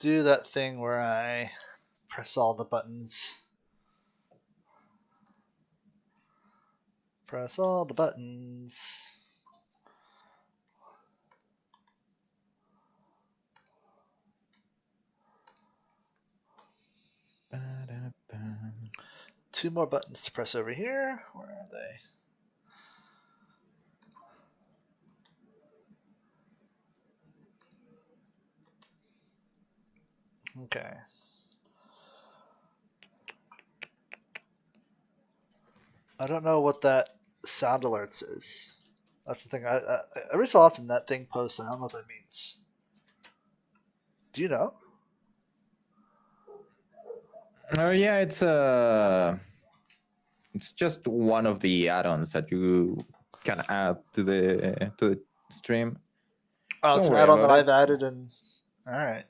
do that thing where I press all the buttons. Press all the buttons. Two more buttons to press over here. Where are they? Okay. I don't know what that sound alerts is. That's the thing. Every so often that thing posts. I don't know what that means. Do you know? Oh yeah, it's just one of the add-ons that you can add to the stream. Oh, it's Don't an worry add-on about that it. I've added, and all right.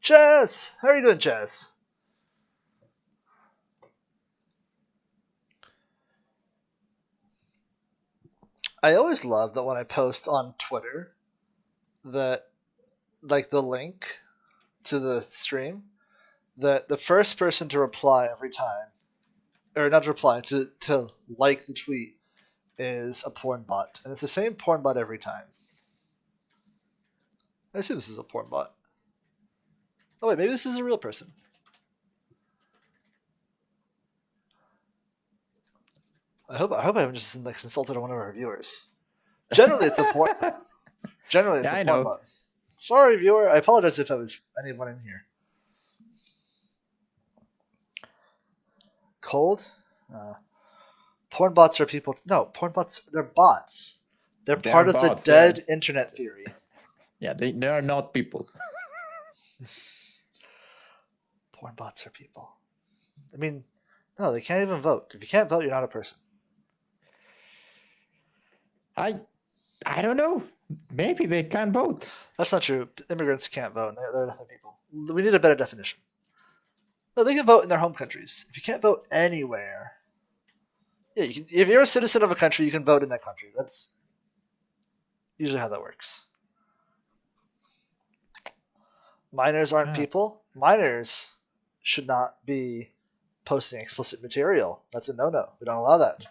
Jess, how are you doing, Jess? I always love that when I post on Twitter that like the link to the stream, that the first person to reply every time, or not to reply, to like the tweet is a porn bot, and it's the same porn bot every time. I assume this is a porn bot. Oh wait, maybe this is a real person. I hope I haven't just like insulted one of our viewers. Generally, it's a porn. Generally, it's Yeah, a I porn know. bot. Sorry, viewer. I apologize if I was anyone in here. Cold. Uh, Porn bots are people. No, porn bots. They're bots. They're They're part of the bots. They're dead internet theory. yeah, they are not people. Porn bots are people. I mean, no, they can't even vote. If you can't vote, you're not a person. I don't know. Maybe they can vote. That's not true. Immigrants can't vote. And they're definitely people. We need a better definition. No, they can vote in their home countries. If you can't vote anywhere, yeah, you can, if you're a citizen of a country, you can vote in that country. That's usually how that works. Minors aren't Ah, people. Minors should not be posting explicit material. That's a no-no. We don't allow that.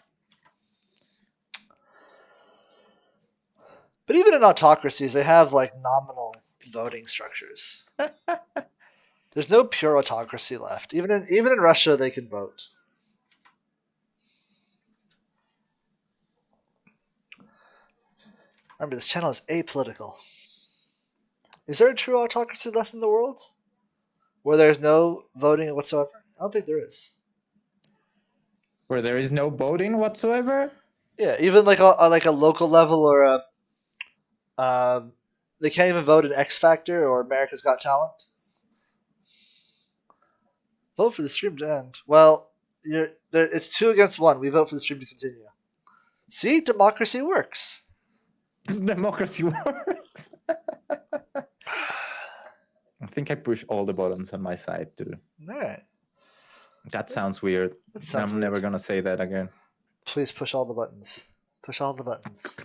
But even in autocracies, they have like nominal voting structures. There's no pure autocracy left. Even in Russia, they can vote. Remember, this channel is apolitical. Is there a true autocracy left in the world where there's no voting whatsoever? I don't think there is. where there is no voting whatsoever. Yeah, even like a local level or a um, they can't even vote in X Factor or America's Got Talent. Vote for the stream to end. Well, it's 2 against 1. We vote for the stream to continue. See, democracy works. Democracy works. I think I push all the buttons on my side too. All right. That sounds weird. That sounds I'm weird. never gonna say that again. Please push all the buttons. Push all the buttons.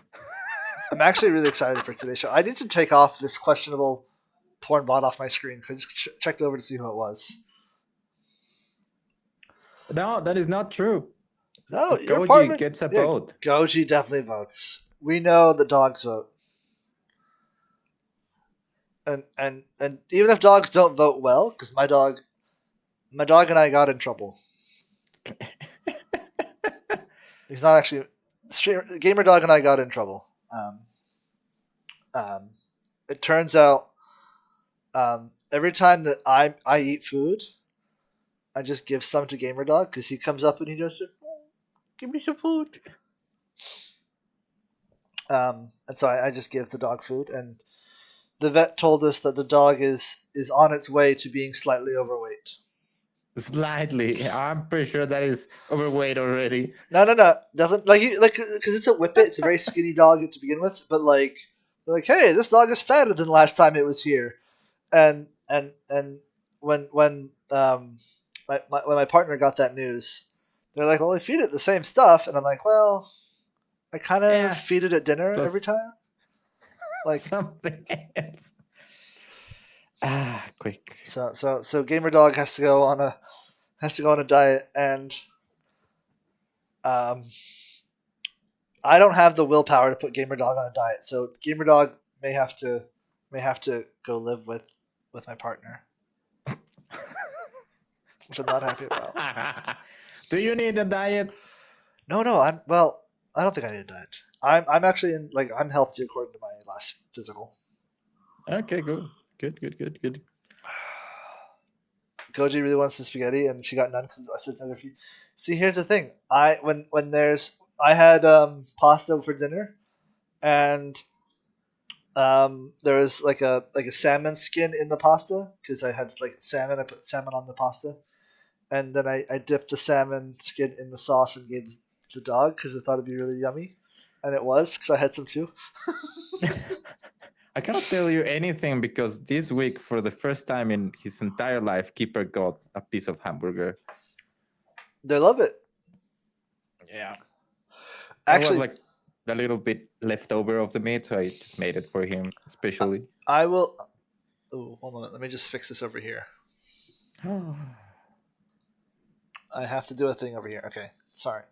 I'm actually really excited for today's show. I need to take off this questionable porn bot off my screen because I just checked over to see who it was. No, that is not true. No, your Goji apartment gets a vote. Goji definitely votes. We know the dogs vote. And even if dogs don't vote well, because my dog and I got in trouble. He's not actually gamer dog and I got in trouble. Um, it turns out every time that I eat food, I just give some to gamer dog because he comes up and he just give me some food. And so I just give the dog food, and the vet told us that the dog is on its way to being slightly overweight. Slightly. I'm pretty sure that is overweight already. No, definitely like because it's a whippet. It's a very skinny dog to begin with, but like hey, this dog is fatter than last time it was here, and when my partner got that news, they're like, well, we feed it the same stuff, and I'm like, well, I kind of feed it at dinner every Plus time. Like something else. Quik. So Gamer Dog has to go on a diet, and um, I don't have the willpower to put Gamer Dog on a diet. So Gamer Dog may have to go live with my partner, which I'm not happy about. Do you need a diet? No, I don't think I need a diet. I'm actually I'm healthy according to my last physical. Okay, good. Good. Goji really wants some spaghetti, and she got none because I said no. See, here's the thing. I had pasta for dinner, and there was like a salmon skin in the pasta because I had like salmon. I put salmon on the pasta, and then I dipped the salmon skin in the sauce and gave the dog because I thought it'd be really yummy, and it was because I had some too. I cannot tell you anything because this week, for the first time in his entire life, Keeper got a piece of hamburger. They love it. Yeah. It was Actually, like a little bit left over of the meat, so I just made it for him, especially. I will. Oh, hold on. Let me just fix this over here. I have to do a thing over here. Okay, sorry.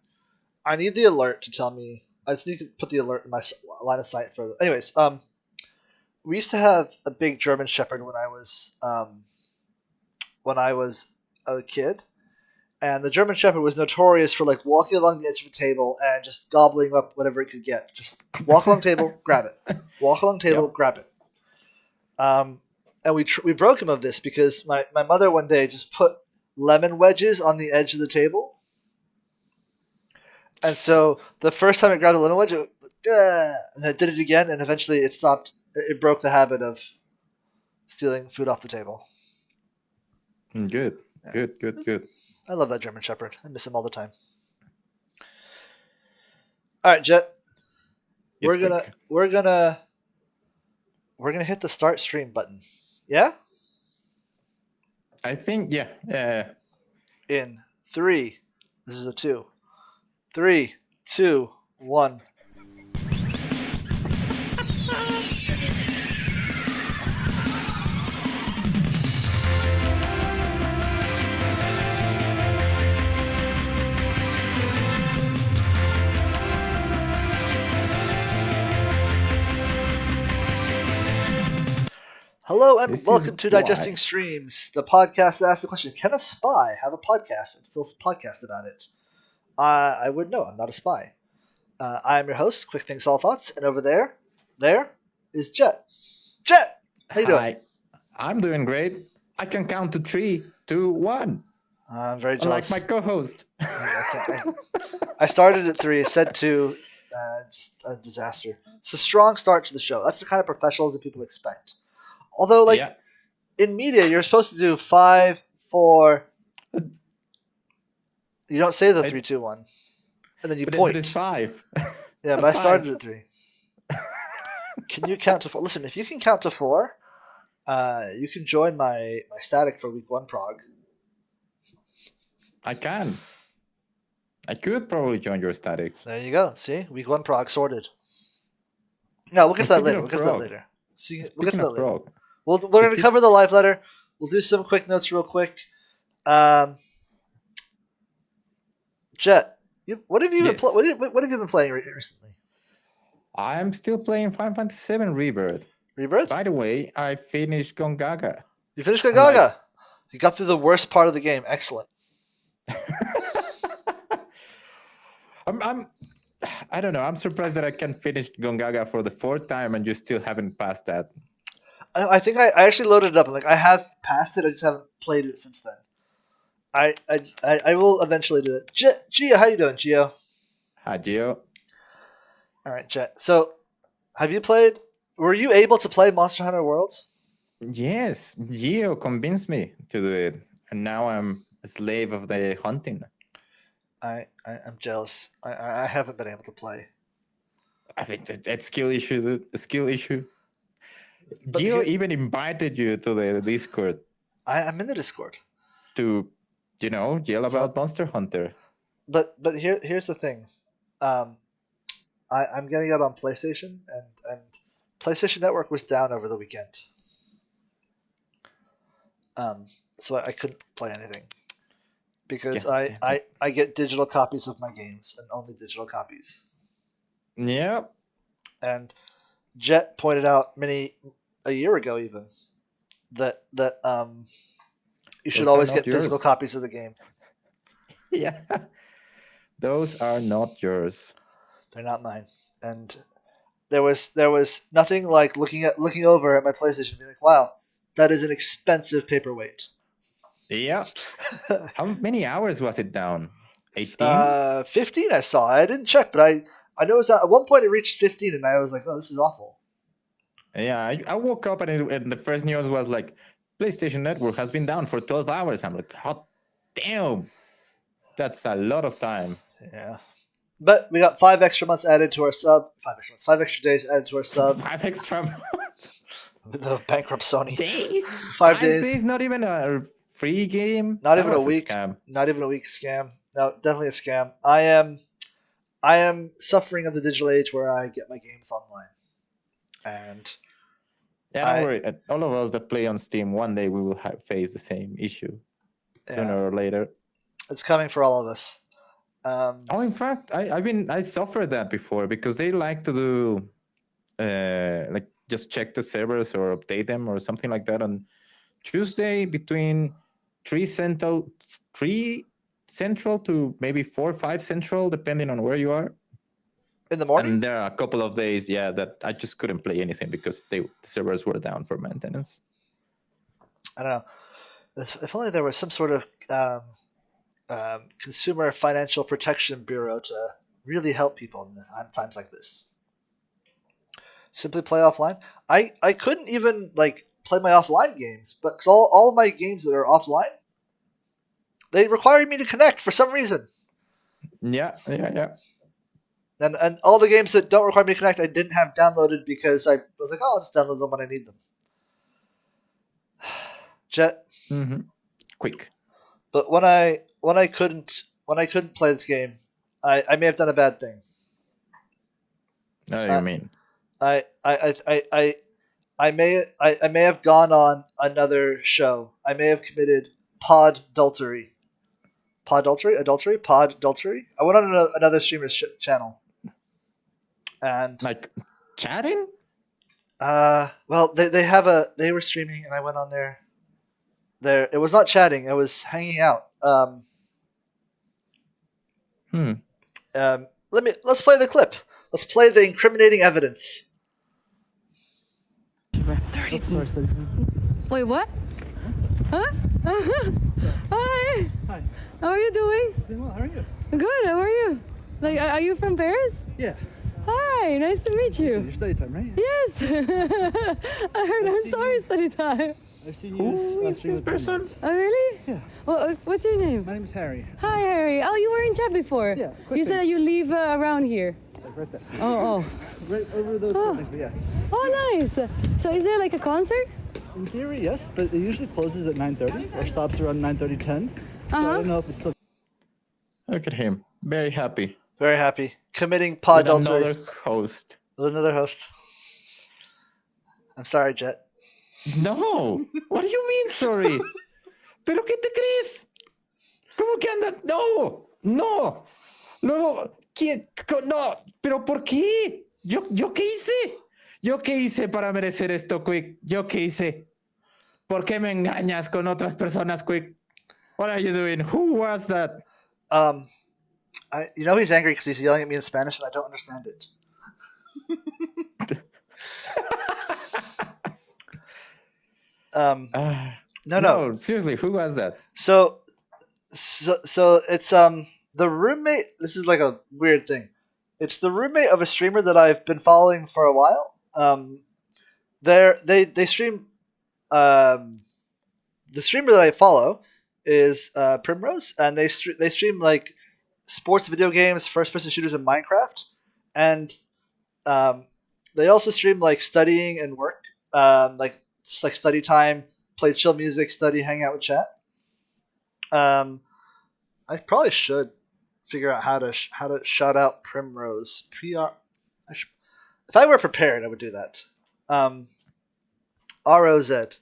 I need the alert to tell me. I just need to put the alert in my line of sight for. Anyways, we used to have a big German Shepherd when I was a kid, and the German Shepherd was notorious for like walking along the edge of a table and just gobbling up whatever it could get. Just walk along table, grab it. Walk along table, Yep. grab it. And we broke him of this because my mother one day just put lemon wedges on the edge of the table. And so the first time it grabbed the lemon wedge, and it did it again, and eventually it stopped. It broke the habit of stealing food off the table. Good. Yeah. Good. I love that German Shepherd. I miss him all the time. All right, Jet. Yes, We're gonna hit the start stream button. Yeah. I think yeah. In 3. This is a 2. 3, 2, 1. Hello and This welcome is to why. Digesting Streams, the podcast that asks the question: can a spy have a podcast and still podcast about it? I would know. I'm not a spy. I am your host, Quick Things All Thoughts, and over there is Jet. Jet, how you doing? Hi. I'm doing great. I can count to 3, 2, 1. I'm very Unlike jealous. my co-host. I started at 3, said 2. Just a disaster. It's a strong start to the show. That's the kind of professionals that people expect. Although, Yeah. in media, you're supposed to do 5, 4. You don't say the 3, 2, 1, and then you point. But it's 5. Yeah, but I started at 3. Can you count to 4? Listen, if you can count to 4, you can join my static for week 1 prog. I can. I could probably join your static. There you go. See, week 1 prog sorted. No, we'll get to that later. We'll get to that later. We're going to cover the live letter. We'll do some quick notes real quick. Jet, what have you been playing recently? I'm still playing Final Fantasy VII Rebirth. Rebirth? By the way, I finished Gongaga. You finished Gongaga? You got through the worst part of the game. Excellent. I don't know. I'm surprised that I can finish Gongaga for the 4th time and you still haven't passed that. I think I actually loaded it up. I have passed it. I just haven't played it since then. I will eventually do it. Gio, how you doing, Gio? Hi, Gio. All right, Jet. So, have you played? Were you able to play Monster Hunter World? Yes, Gio convinced me to do it, and now I'm a slave of the hunting. I'm jealous. I haven't been able to play. I think that's skill issue. The skill issue. Gio even invited you to the Discord. I'm in the Discord. To, yell about Monster Hunter. But here's the thing. I'm getting it on PlayStation, and PlayStation Network was down over the weekend. So I couldn't play anything because Yeah, damn it. I get digital copies of my games and only digital copies. Yeah, And Jet pointed out a year ago even that you should those are always not get physical yours. copies of the game. Yeah, those are not yours. They're not mine. And there was nothing like looking over at my PlayStation and being like, wow, that is an expensive paperweight. Yeah. How many hours was it down? 18? 15 I saw. I didn't check, but I know at one point it reached 15, and I was like, oh, this is awful. Yeah, I woke up and the first news was like, PlayStation Network has been down for 12 hours. I'm like, hot damn. That's a lot of time. Yeah. But we got 5 extra months added to our sub. 5 extra months. 5 extra days added to our sub. 5 extra The bankrupt Sony. days? 5 days. Not even a free game? Not That even a was a week. scam. Not even a week scam. No, definitely a scam. I am suffering of the digital age where I get my games online. And Yeah, don't I worry. All of us that play on Steam, one day we will face the same issue yeah, sooner or later. it's coming for all of us. Oh, in fact, I suffered that before because they like to do like just check the servers or update them or something like that on Tuesday between 3 central to maybe 4 or 5 central, depending on where you are. In the morning? And there are a couple of days, yeah, that I just couldn't play anything because the servers were down for maintenance. I don't know. If only there was some sort of Consumer Financial Protection Bureau to really help people in times like this. Simply play offline. I couldn't even like play my offline games, but cause all of my games that are offline, they require me to connect for some reason. Yeah. And all the games that don't require me to connect, I didn't have downloaded because I was like, oh, I'll just download them when I need them. Jet. Mm-hmm. Quick. But when I couldn't play this game, I may have done a bad thing. What do you mean? I may have gone on another show. I may have committed podultery. Adultery? Podultery? I went on another streamer's channel. And Like chatting? well, they were streaming and I went on there. It was not chatting, it was hanging out. Let's play the clip. Let's play the incriminating evidence. 30. Wait, what? Huh? Hi. Hi. How are you doing? Doing well. How are you? Good. How are you? Like, are you from Paris? Yeah. Hi. Nice to meet you. Your study time, right? Yes. I heard I'm sorry study time. I've seen Who you. is this person? Oh, really? Yeah. Well, what's your name? My name is Harry. Hi, Harry. Oh, you were in chat before. Yeah, quick You said that things. you live around here. Like right there. Oh. Right over those buildings, but yeah. Oh, nice. So is there like a concert? In theory, yes, but it usually closes at 9:30 or stops around 9:30, 10. So I don't know if it's still. Look at him. Very happy. Very happy. Committing With podultery another host. with another host. I'm sorry, Jet. No. What do you mean, sorry? ¿Pero qué te crees? ¿Cómo que anda? No. No. No. ¿Quién? No. ¿Pero por qué? ¿Yo qué hice? ¿Yo qué hice para merecer esto, Quick? ¿Yo qué hice? ¿Por qué me engañas con otras personas, Quick? What are you doing? Who was that? He's angry because he's yelling at me in Spanish and I don't understand it. No. Seriously, who was that? So it's the roommate. This is like a weird thing. It's the roommate of a streamer that I've been following for a while. They stream. The streamer that I follow is Primrose, and they stream like sports video games, first person shooters, and Minecraft, and they also stream like studying and work, like just like study time, play chill music, study, hang out with chat. I probably should figure out how to shout out Primrose. If I were prepared, I would do that. ROZ.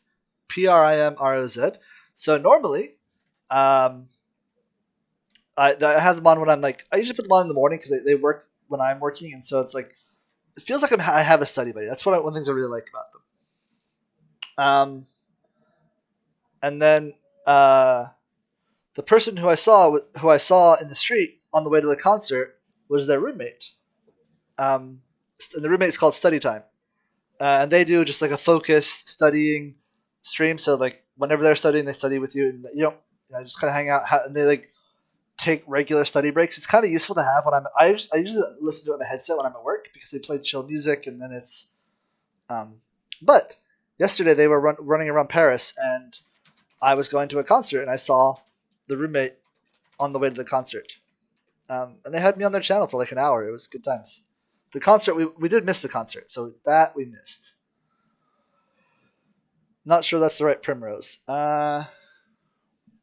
Primroz. So normally, I have them on when I'm like, I usually put them on in the morning because they work when I'm working, and so it's like it feels like I have a study buddy. That's one of the things I really like about them. And then the person who I saw in the street on the way to the concert was their roommate. And the roommate's called Study Time, and they do just like a focused studying stream. So like whenever they're studying, they study with you, and just kind of hang out. And they like take regular study breaks. It's kind of useful to have when I usually listen to it on a headset when I'm at work because they play chill music, and then it's. But yesterday they were running around Paris, and I was going to a concert, and I saw the roommate on the way to the concert. And they had me on their channel for like an hour. It was good times. The concert, we did miss the concert, so that we missed. Not sure that's the right Primrose.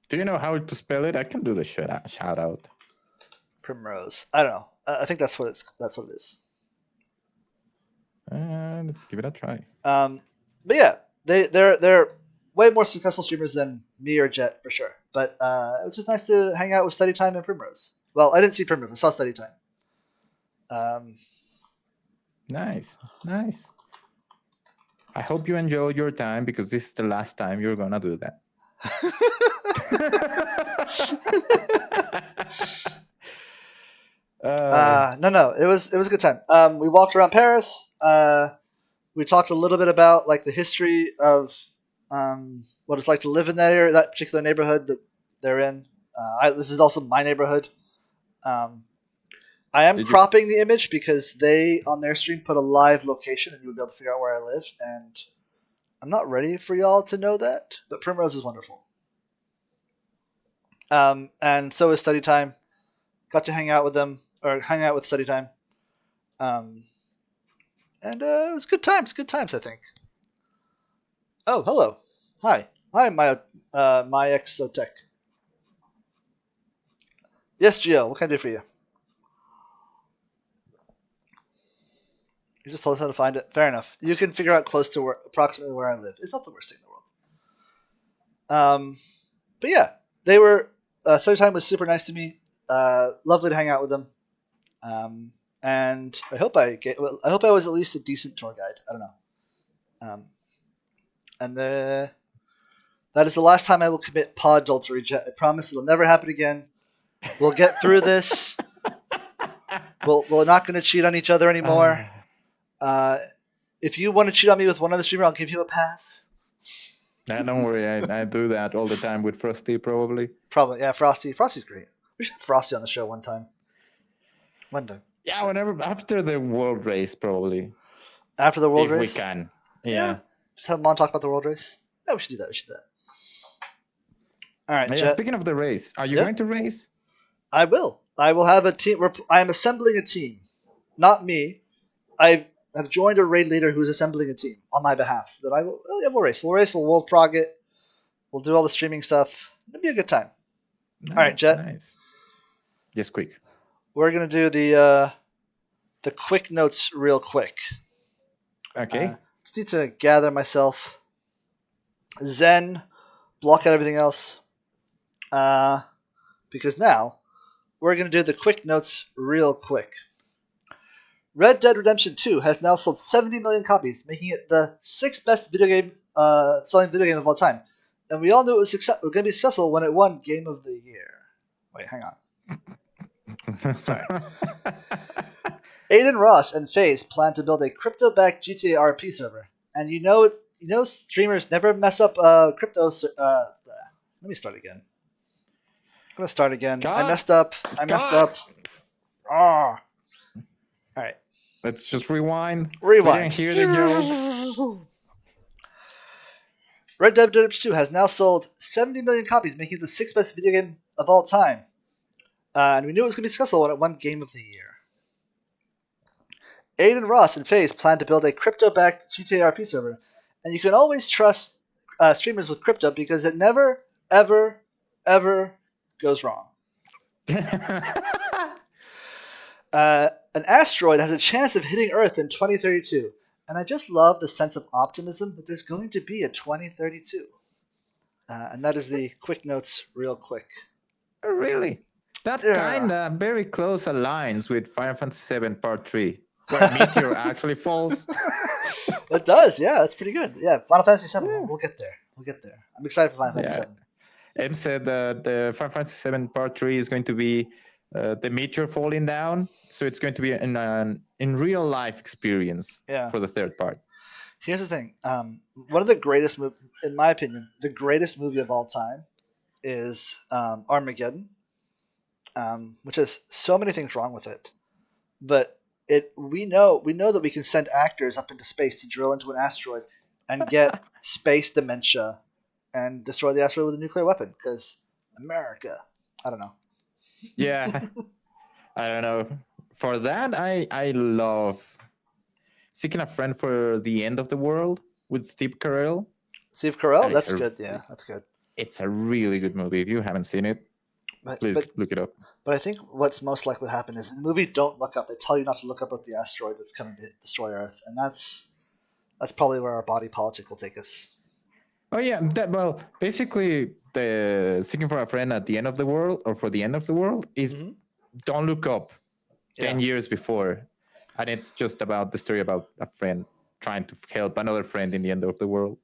Do you know how to spell it? I can do the shout out. Primrose. I don't know. I think that's what it is. Let's give it a try. But yeah, they're way more successful streamers than me or Jett for sure. But it was just nice to hang out with Study Time and Primrose. Well, I didn't see Primrose. I saw Study Time. Nice. I hope you enjoyed your time because this is the last time you're gonna do that. No, it was a good time. We walked around Paris. We talked a little bit about like the history of what it's like to live in that area, that particular neighborhood that they're in. This is also my neighborhood. I am cropping the image because they on their stream put a live location and you would be able to figure out where I live, and I'm not ready for y'all to know that, but Primrose is wonderful. And so is Study Time. Got to hang out with them, or hang out with Study Time. And it was good times, I think. Oh, hello. Hi, my Exotech. Yes, Gio, what can I do for you? You just told us how to find it. Fair enough. You can figure out close to approximately where I live. It's not the worst thing in the world. But yeah, they were. Study Time was super nice to me. Lovely to hang out with them. And I hope I was at least a decent tour guide. I don't know. And that is the last time I will commit pod adultery, Jett. I promise it'll never happen again. We'll get through this. We're not going to cheat on each other anymore. If you want to cheat on me with one other streamer, I'll give you a pass. Don't worry, I do that all the time with Frosty, probably. Probably, yeah, Frosty. Frosty's great. We should have Frosty on the show one time. Yeah, whenever after the world race, probably. After the world race? If we can. Yeah. Just have him on talk about the world race. Yeah, we should do that. All right, Jett. Speaking of the race, are you going to race? I will. I will have a team. I am assembling a team. Not me. I have joined a raid leader who's assembling a team on my behalf, so that we'll race. We'll world prog it. We'll do all the streaming stuff. It'll be a good time. Nice, all right, Jett. Nice. Yes, quick. We're gonna do the quick notes real quick. Okay. Just need to gather myself. Zen, block out everything else. Because now we're gonna do the quick notes real quick. Red Dead Redemption 2 has now sold 70 million copies, making it the 6th best selling video game of all time. And we all knew it was going to be successful when it won Game of the Year. Wait, hang on. Sorry. Aiden Ross and FaZe plan to build a crypto-backed GTA RP server. And streamers never mess up crypto. Let me start again. I'm going to start again. I messed up. All right. Let's just rewind. Rewind. Hear the joke. Red Dead Redemption 2 has now sold 70 million copies, making it the 6th best video game of all time. And we knew it was going to be successful when it won Game of the Year. Aiden Ross and FaZe plan to build a crypto-backed GTA RP server. And you can always trust streamers with crypto because it never, ever, ever goes wrong. An asteroid has a chance of hitting Earth in 2032. And I just love the sense of optimism that there's going to be a 2032. And that is the quick notes, real quick. Really? That Yeah. kinda very close aligns with Final Fantasy VII Part 3, where a meteor actually falls. It does, yeah. That's pretty good. Yeah, Final Fantasy VII. Yeah. We'll get there. We'll get there. I'm excited for Final Fantasy Yeah. VII. M said that the Final Fantasy VII Part 3 is going to be the meteor falling down, so it's going to be an in real life experience Yeah. for the third part. Here's the thing. One of the greatest, in my opinion, the greatest movie of all time is Armageddon, which has so many things wrong with it. But we know that we can send actors up into space to drill into an asteroid and get space dementia and destroy the asteroid with a nuclear weapon because America. I don't know. Yeah, I don't know. For that, I love Seeking a Friend for the End of the World with Steve Carell. Steve Carell, That is that's good. Yeah, that's good. It's a really good movie. If you haven't seen it, please look it up. But I think what's most likely to happen is in the movie Don't Look Up. They tell you not to look up at the asteroid that's coming to destroy Earth, and that's probably where our body politic will take us. Oh yeah, basically the Seeking for a Friend at the End of the World or for the End of the World is Don't Look Up 10 years before, and it's just about the story about a friend trying to help another friend in the end of the world.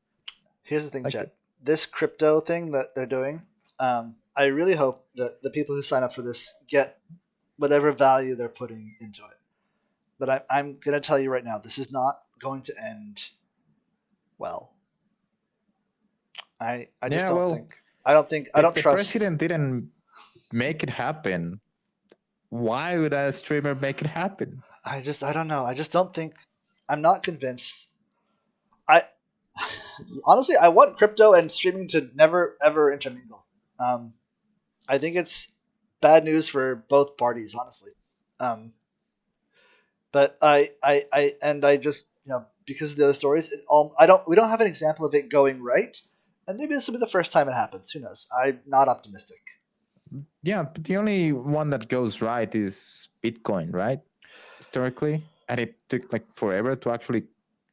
Here's the thing, Jet. This crypto thing that they're doing, I really hope that the people who sign up for this get whatever value they're putting into it. But I'm going to tell you right now, this is not going to end well. I just don't think. I don't trust. The president didn't make it happen. Why would a streamer make it happen? I don't know. I just don't think. I'm not convinced. Honestly, I want crypto and streaming to never ever intermingle. I think it's bad news for both parties, honestly. But I just because of the other stories, we don't have an example of it going right, and maybe this will be the first time it happens. Who knows? I'm not optimistic. Yeah, but the only one that goes right is Bitcoin, right? Historically, and it took like forever to actually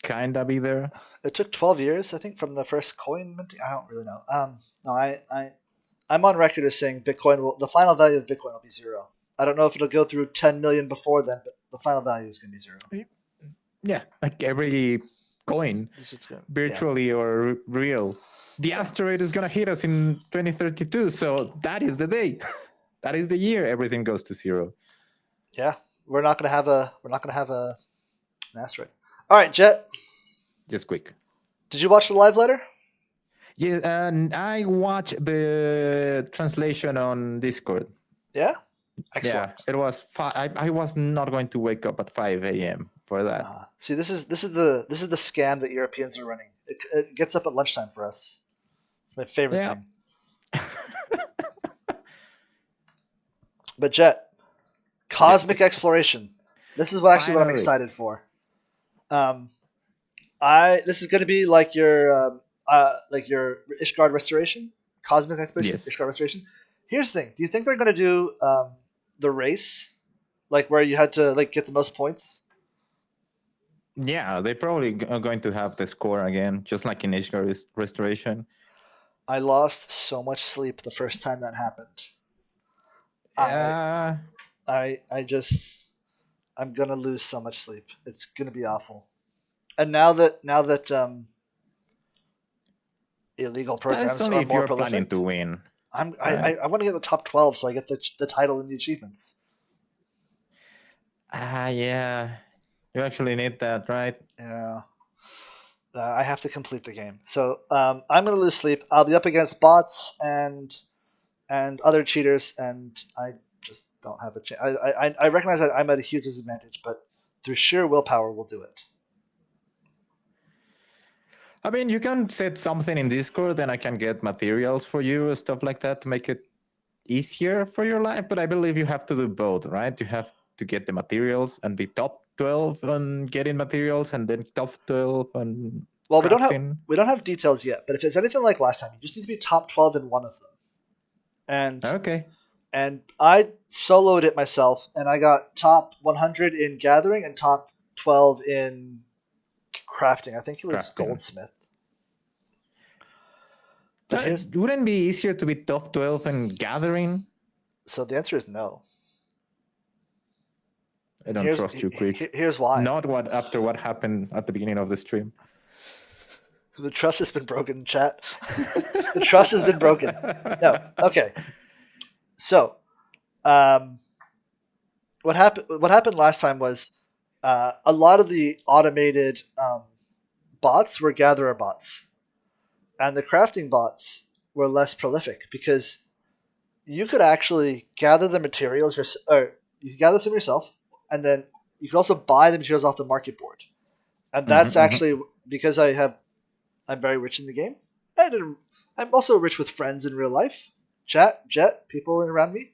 kind of be there. It took 12 years, I think, from the first coin minting. I don't really know. No, I'm on record as saying the final value of Bitcoin will be zero. I don't know if it'll go through 10 million before then, but the final value is going to be zero. Yeah, like every coin, virtually or real. The asteroid is going to hit us in 2032, so that is the day. That is the year everything goes to zero. Yeah, we're not going to have an asteroid. All right, Jet. Just quick. Did you watch the live letter? Yeah, and I watched the translation on Discord. Yeah? Excellent. Yeah, it was. I was not going to wake up at 5 a.m. for that. See, this is the scam that Europeans are running. It gets up at lunchtime for us. It's my favorite thing. But Jet, cosmic exploration. This is what I'm excited for. This is going to be like your Ishgard restoration, cosmic exploration, Ishgard restoration. Here's the thing: do you think they're going to do the race, like where you had to like get the most points? Yeah, they probably are going to have the score again, just like in Ishgard restoration. I lost so much sleep the first time that happened. I'm gonna lose so much sleep. It's gonna be awful. And now that illegal programs only are if more you're prolific, planning to win. I want to get the top 12 so I get the title and the achievements. Yeah. You actually need that, right? Yeah. I have to complete the game. So I'm going to lose sleep. I'll be up against bots and other cheaters, and I just don't have a chance. I recognize that I'm at a huge disadvantage, but through sheer willpower, we'll do it. I mean, you can set something in Discord, and I can get materials for you, stuff like that, to make it easier for your life. But I believe you have to do both, right? You have to get the materials and be top 12 on getting materials, and then top 12 on crafting. we don't have details yet. But if it's anything like last time, you just need to be top 12 in one of them. And I soloed it myself, and I got top 100 in gathering and top 12 in crafting. I think it was goldsmith. But here's Wouldn't it be easier to be top 12 and gathering? so the answer is no. I And don't trust you, Quik. here's why. Not after what happened at the beginning of the stream. The trust has been broken, chat. The trust has been broken. No. Okay. So, what happened last time was a lot of the automated bots were gatherer bots, and the crafting bots were less prolific because you could actually gather the materials, or you could gather some yourself, and then you could also buy the materials off the market board. And that's actually because I'm very rich in the game, and I'm also rich with friends in real life, chat, Jett, people around me.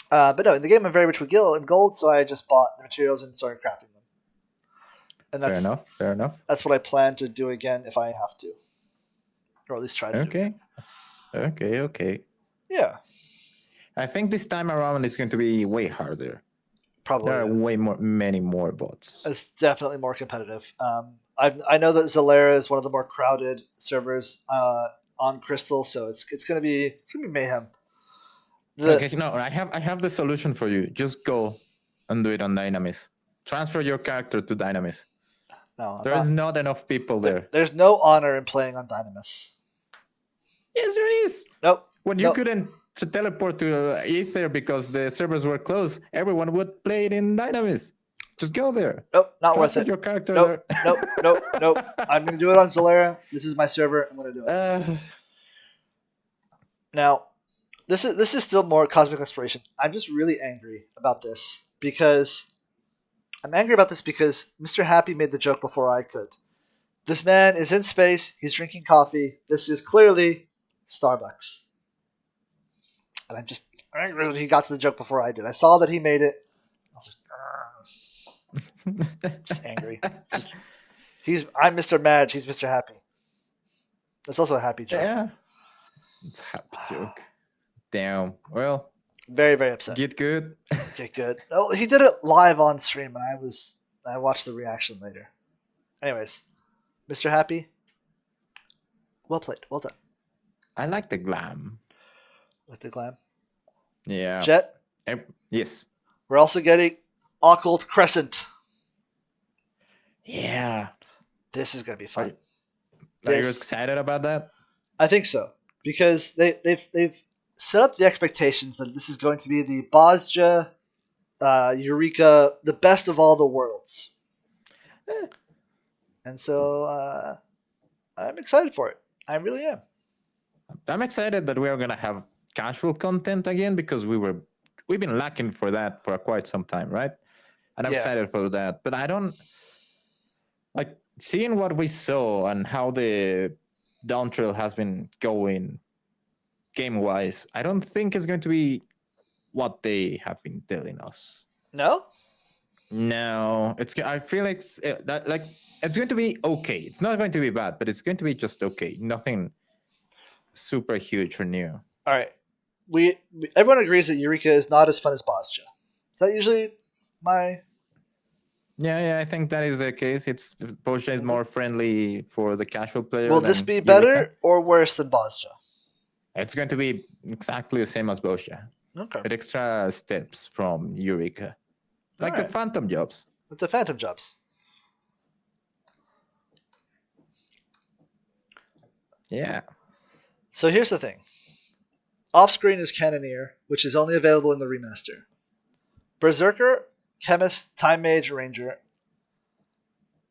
But no, in the game I'm very rich with gold, so I just bought the materials and started crafting them. And Fair enough. That's what I plan to do again if I have to, or at least try to. Okay. Do again. Okay. Yeah, I think this time around it's going to be way harder. probably. There are many more bots. It's definitely more competitive. I know that Zalera is one of the more crowded servers on Crystal, so it's gonna be mayhem. Okay, no, I have the solution for you. Just go and do it on Dynamis. Transfer your character to Dynamis. No, There's not enough people there. There's no honor in playing on Dynamis. Yes, there is. Nope. When you couldn't teleport to Ether because the servers were closed, everyone would play it in Dynamis. Just go there. Nope, not worth it. Your character nope, there. nope. I'm gonna do it on Zalera. This is my server. I'm gonna do it. Now, this is still more cosmic exploration. I'm just really angry about this because Mr. Happy made the joke before I could. This man is in space. He's drinking coffee. This is clearly Starbucks. And I'm just angry that he got to the joke before I did. I saw that he made it. I was just angry. I'm Mr. Madge. He's Mr. Happy. It's also a happy joke. Yeah. It's a happy joke. Damn. Well. Very, very upset. Get good. Get good. Oh, he did it live on stream, and I watched the reaction later. Anyways, Mr. Happy, well played. Well done. I like the glam. Like the glam. Yeah. Jett? Yes. We're also getting Occult Crescent. Yeah. This is going to be fun. Are you excited about that? I think so. Because they've set up the expectations that this is going to be the Bosja, Eureka, the best of all the worlds. And so I'm excited for it. I really am. I'm excited that we are going to have casual content again because we've been lacking for that for quite some time, right? And I'm excited for that. But I don't like seeing what we saw and how the down trail has been going game-wise. I don't think it's going to be what they have been telling us. No? No, I feel like it's going to be okay. It's not going to be bad, but it's going to be just okay. Nothing super huge or new. All right. Everyone agrees that Eureka is not as fun as Bosja. Is that usually my... Yeah, I think that is the case. Bosja is more friendly for the casual player. Will this be better or worse than Bosja? It's going to be exactly the same as Bosja. Okay. With extra steps from Eureka. Like the Phantom jobs. With the Phantom jobs. Yeah. So here's the thing. Off-screen is Cannoneer, which is only available in the remaster. Berserker, Chemist, Time Mage, Ranger,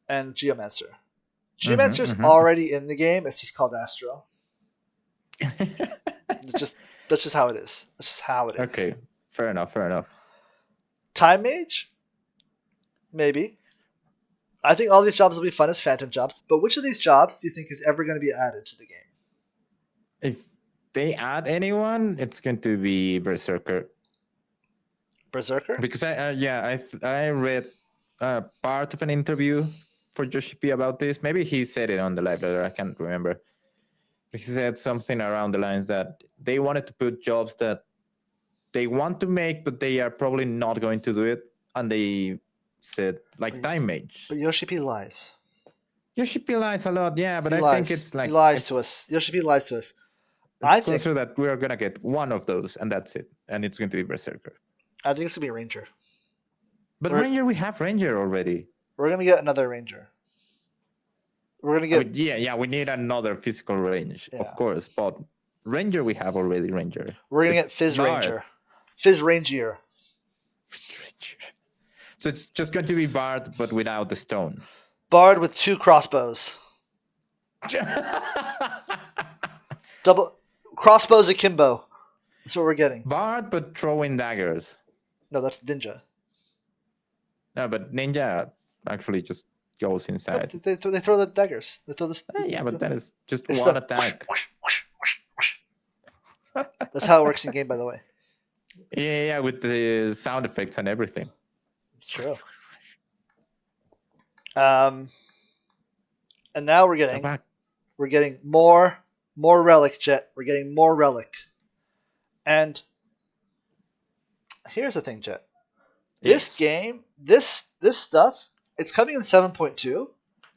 and Geomancer. Geomancer's already in the game. It's just called Astro. That's just how it is. That's just how it is. Okay. Fair enough. Time Mage? Maybe. I think all these jobs will be fun as Phantom jobs, but which of these jobs do you think is ever going to be added to the game? If they add anyone, it's going to be Berserker. Berserker? Because I read part of an interview for Josh P about this. Maybe he said it on the live letter. I can't remember. He said something around the lines that they wanted to put jobs that they want to make, but they are probably not going to do it. And they said, Time Mage. But Yoshi P lies. Yoshi lies a lot, yeah, but He I lies. think it's like he lies to us. Yoshi P lies to us. It's I think closer that we're gonna get one of those, and that's it. And it's going to be Berserker. I think it's gonna be Ranger. But We're- Ranger, we have Ranger already. We're gonna get another Ranger. We're gonna I get mean, yeah, we need another physical range, Yeah. of course. But Ranger, we have already Ranger. we're gonna get It's Fizz Bard. Ranger. Fizz Rangier. So it's just going to be Bard, but without the stone. Bard with 2 crossbows. Double crossbows akimbo. That's what we're getting. Bard, but throwing daggers. No, that's Ninja. No, but Ninja actually just goes No, inside. but they throw the daggers. They throw the. Yeah, but that is just it's one the attack. whoosh, whoosh, whoosh, whoosh. That's how it works in game, by the way. Yeah, with the sound effects and everything. It's true. And now Go back. we're getting more relic, Jet. We're getting more relic. And here's the thing, Jet. This Yes. game, this stuff, it's coming in 7.2,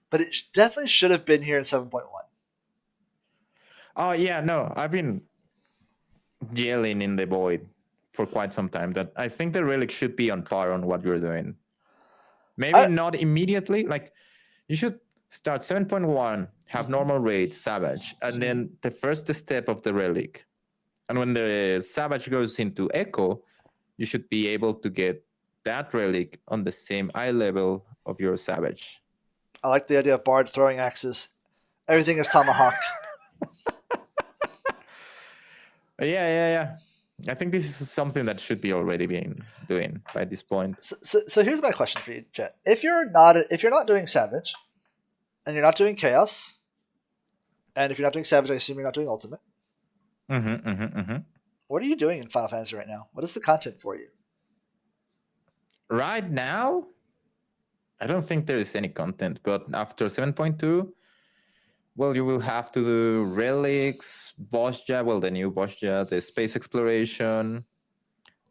but it definitely should have been here in 7.1. Oh yeah, no, I've been yelling in the void for quite some time that I think the relic should be on par on what you're doing. Maybe not immediately. Like you should start 7.1, have normal raid, savage, and then the first step of the relic. And when the savage goes into echo, you should be able to get that relic on the same eye level of your savage. I like the idea of Bard throwing axes. Everything is tomahawk. Yeah. I think this is something that should be already being doing by this point. So here's my question for you, Jet. If you're not doing Savage, and you're not doing Chaos, and if you're not doing Savage, I assume you're not doing Ultimate. What are you doing in Final Fantasy right now? What is the content for you? Right now, I don't think there is any content, but after 7.2, well, you will have to do relics, boss jab, well, the new boss jab, the space exploration,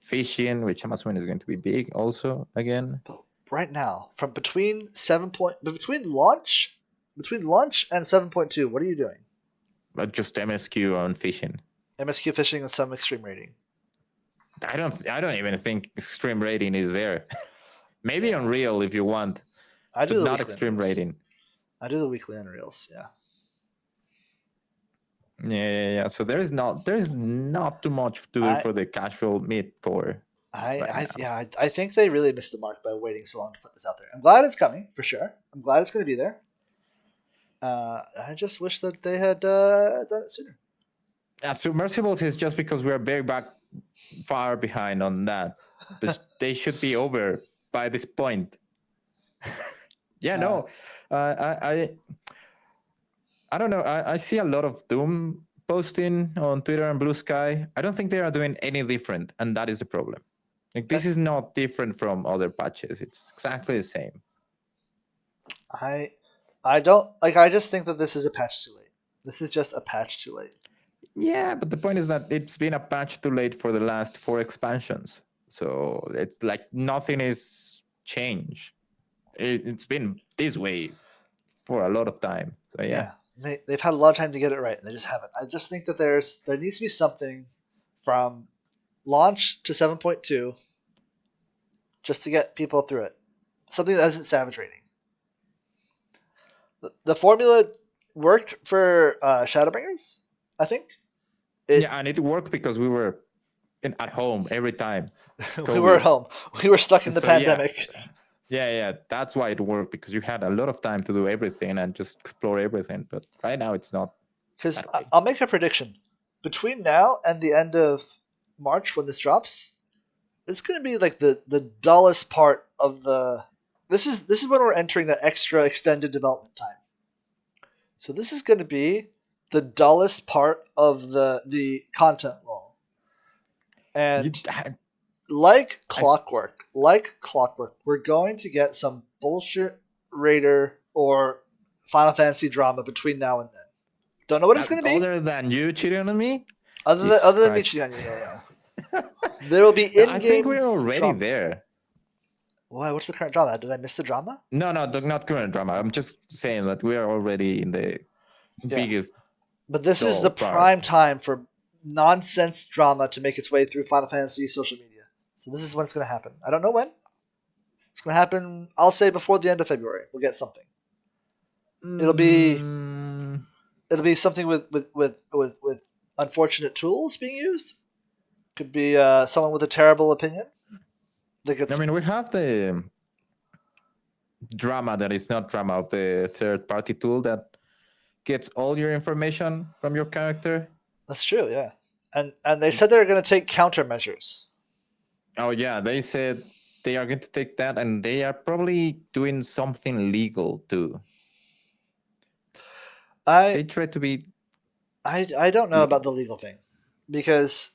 fishing, which I'm assuming is going to be big also again. But right now, from between launch and 7.2, what are you doing? But just MSQ on fishing. MSQ fishing and some extreme rating. I don't even think extreme rating is there. Maybe Unreal if you want, I do but the not weekly extreme Unreals. rating. I do the weekly Unreals, yeah. Yeah. So there is not too much to do for the casual mid core. I think they really missed the mark by waiting so long to put this out there. I'm glad it's coming for sure. I'm glad it's going to be there. I just wish that they had done it sooner. Submersibles is just because we're very far behind on that. But they should be over by this point. I don't know. I see a lot of Doom posting on Twitter and Blue Sky. I don't think they are doing any different, and that is the problem. Like this is not different from other patches. It's exactly the same. I don't like. I just think that this is a patch too late. This is just a patch too late. Yeah, but the point is that it's been a patch too late for the last 4 expansions. So it's like nothing is changed. It's been this way for a lot of time. So yeah. They've had a lot of time to get it right, and they just haven't. I just think that there needs to be something from launch to 7.2 just to get people through it. Something that isn't Savage rating. The formula worked for Shadowbringers, I think. And it worked because we were at home every time. We were at home. We were stuck in the pandemic. Yeah, that's why it worked, because you had a lot of time to do everything and just explore everything. But right now it's not. Because I'll make a prediction. Between now and the end of March, when this drops, it's going to be like the dullest part of the. This is when we're entering that extra extended development time. So this is going to be the dullest part of the content lull. And like clockwork, we're going to get some bullshit Raider or Final Fantasy drama between now and then. Don't know what it's going to be. Other than you cheating on me? Other than me cheating on you, yeah. There will be in-game I think we're already drama. there. Why? What's the current drama? Did I miss the drama? No, not current drama. I'm just saying that we are already in the Yeah. biggest. But this is dull the part. prime time for nonsense drama to make its way through Final Fantasy social media. So this is when it's going to happen. I don't know when. It's going to happen, I'll say, before the end of February. We'll get something. It'll be something with unfortunate tools being used. Could be someone with a terrible opinion. I mean, we have the drama that is not drama of the third-party tool that gets all your information from your character. That's true, yeah. And they said they were going to take countermeasures. Oh yeah, they said they are going to take that, and they are probably doing something legal too. They try to be. I don't know about the legal thing, because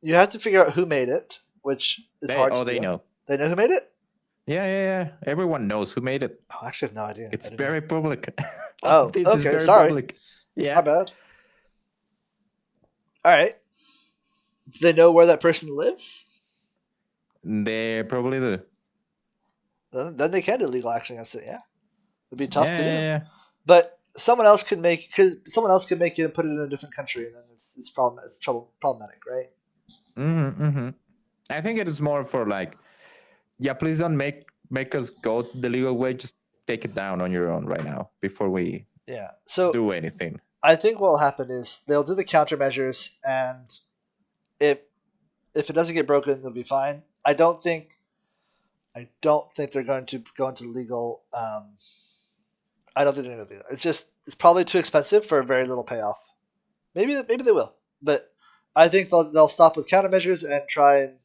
you have to figure out who made it, which is hard to do. They know. They know who made it? Yeah. Everyone knows who made it. Oh, I actually have no idea. It's very public. Oh, this okay, is very sorry. public. Yeah. My bad. All right. Do they know where that person lives? They probably do. Then they can do legal action against it. Yeah, it'd be tough to do. Yeah. But someone else can make you and put it in a different country, and then it's problematic, right? Mm-hmm. I think it is more for like, yeah, please don't make us go the legal way. Just take it down on your own right now before we do anything. I think what will happen is they'll do the countermeasures, and if it doesn't get broken, it'll be fine. I don't think they're going to go into legal. I don't think they're going to do that. It's probably too expensive for a very little payoff. Maybe they will, but I think they'll stop with countermeasures and try and.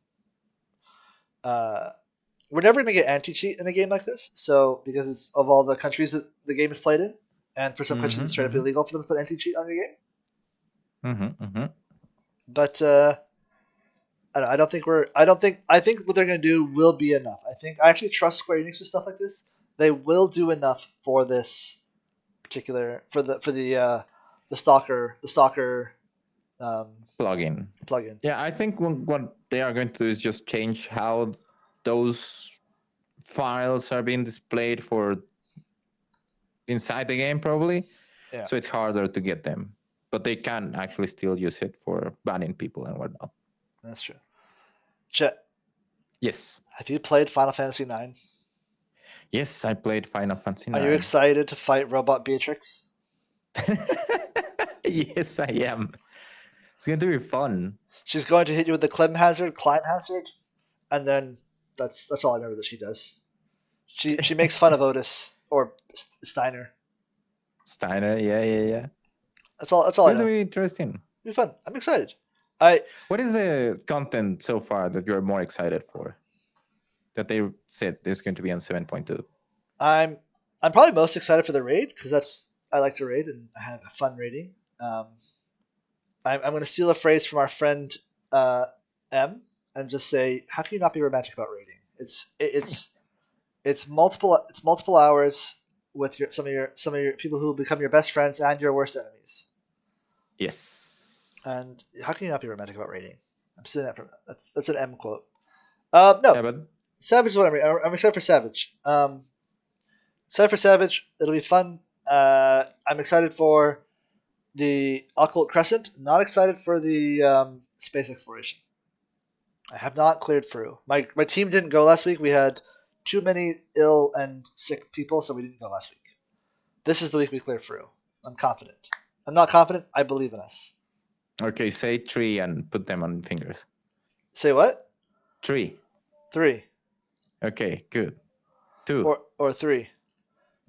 We're never going to get anti-cheat in a game like this, so because it's of all the countries that the game is played in, and for some countries it's straight up illegal for them to put anti-cheat on your game. But I think what they're going to do will be enough. I actually trust Square Enix with stuff like this. They will do enough for this particular for the stalker plugin. Yeah, I think what they are going to do is just change how those files are being displayed for inside the game, probably. Yeah. So it's harder to get them, but they can actually still use it for banning people and whatnot. That's true. Jett. Yes. Have you played Final Fantasy IX? Yes, I played Final Fantasy IX. Are you excited to fight Robot Beatrix? Yes, I am. It's going to be fun. She's going to hit you with the climb hazard, and then that's all I remember that she does. She makes fun of Otis or Steiner. Yeah. That's all. It's I know. going to be interesting. It'll be fun. I'm excited. What is the content so far that you're more excited for? That they said is going to be on 7.2. I'm probably most excited for the raid because I like to raid and I have a fun raiding. I'm going to steal a phrase from our friend M and just say, how can you not be romantic about raiding? It's multiple hours with some of your people who will become your best friends and your worst enemies. Yes. And how can you not be romantic about raiding? I'm saying that that's an M quote. No, yeah, but Savage is what I'm excited for Savage. Excited for Savage. It'll be fun. I'm excited for the Occult Crescent. Not excited for the space exploration. I have not cleared through. My team didn't go last week. We had too many ill and sick people, so we didn't go last week. This is the week we cleared through. I'm confident. I'm not confident. I believe in us. Okay, say 3 and put them on fingers. Say what? 3. 3. Okay, good. 2. Or 3.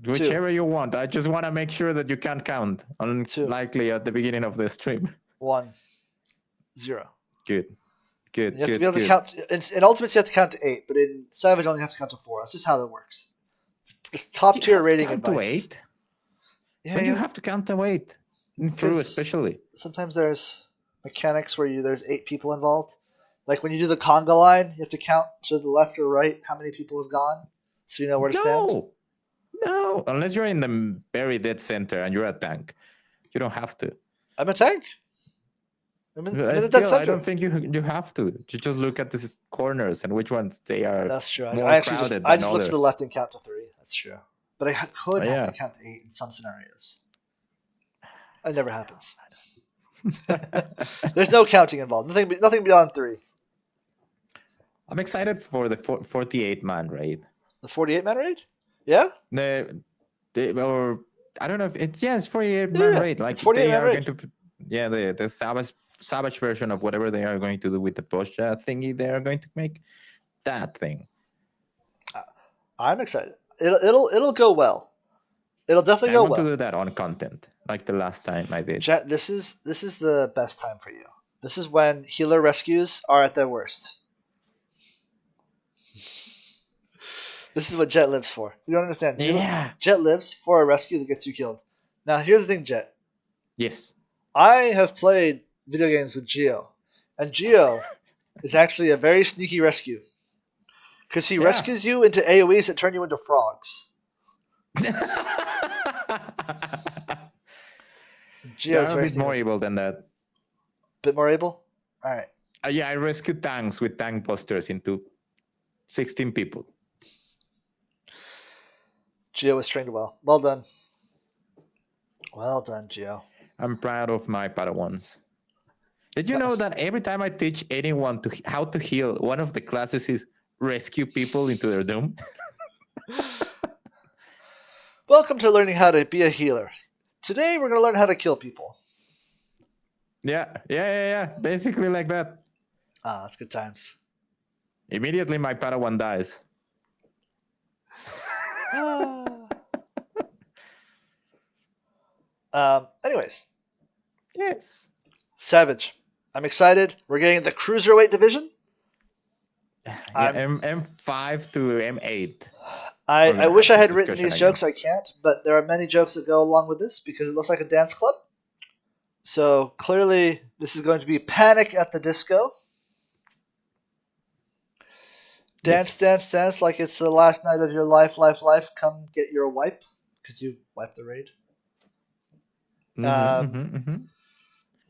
Whichever you want. I just want to make sure that you can count. Unlikely at the beginning of the stream. 1. 0. Good. You have to be able to count. In Ultimates, you have to count to 8, but in Savage, you only have to count to 4. That's just how that works. It's top tier rating advice. To 8? Yeah, you have to count to 8. Through especially. Sometimes there's mechanics where there's 8 people involved. Like when you do the conga line, you have to count to the left or right how many people have gone, so you know where to stand. No, unless you're in the very dead center and you're a tank, you don't have to. I'm a tank. I'm in the dead Still, I center. don't think you have to. You just look at these corners and which ones they are That's true. more I actually crowded I than just look to other. the left and count to 3. That's true. But I could have to Yeah. count to 8 in some scenarios. It never happens. There's no counting involved. Nothing beyond 3. I'm excited for the 48-man raid. The 48-man raid? Yeah? Or I don't know if it's 48-man Yeah, raid. Like it's 48-man they are raid. going to, the savage version of whatever they are going to do with the post thingy. They are going to make that thing. I'm excited. It'll go well. It'll definitely I go want to well. do that on content, like the last time I did. Jet, this is the best time for you. This is when healer rescues are at their worst. This is what Jet lives for. You don't understand. Jet lives for a rescue that gets you killed. Now, here's the thing, Jet. Yes. I have played video games with Geo, and Geo is actually a very sneaky rescue because he rescues you into AoEs that turn you into frogs. Geo's a very bit more sneaky. able than that. Bit more able? All right. Yeah, I rescued tanks with tank busters into 16 people. Geo was trained well. Well done. Well done, Geo. I'm proud of my Padawans. Did you know that every time I teach anyone how to heal, one of the classes is rescue people into their doom? Welcome to learning how to be a healer. Today we're going to learn how to kill people. Yeah. Basically like that. Ah, that's good times. Immediately my Padawan dies. Anyways. Yes. Savage. I'm excited. We're getting the cruiserweight division. M5 to M8. I wish I had written discussion these again. jokes. I can't, but there are many jokes that go along with this because it looks like a dance club. So clearly, this is going to be Panic at the Disco. Dance, dance, dance like it's the last night of your life. Come get your wipe because you wiped the raid.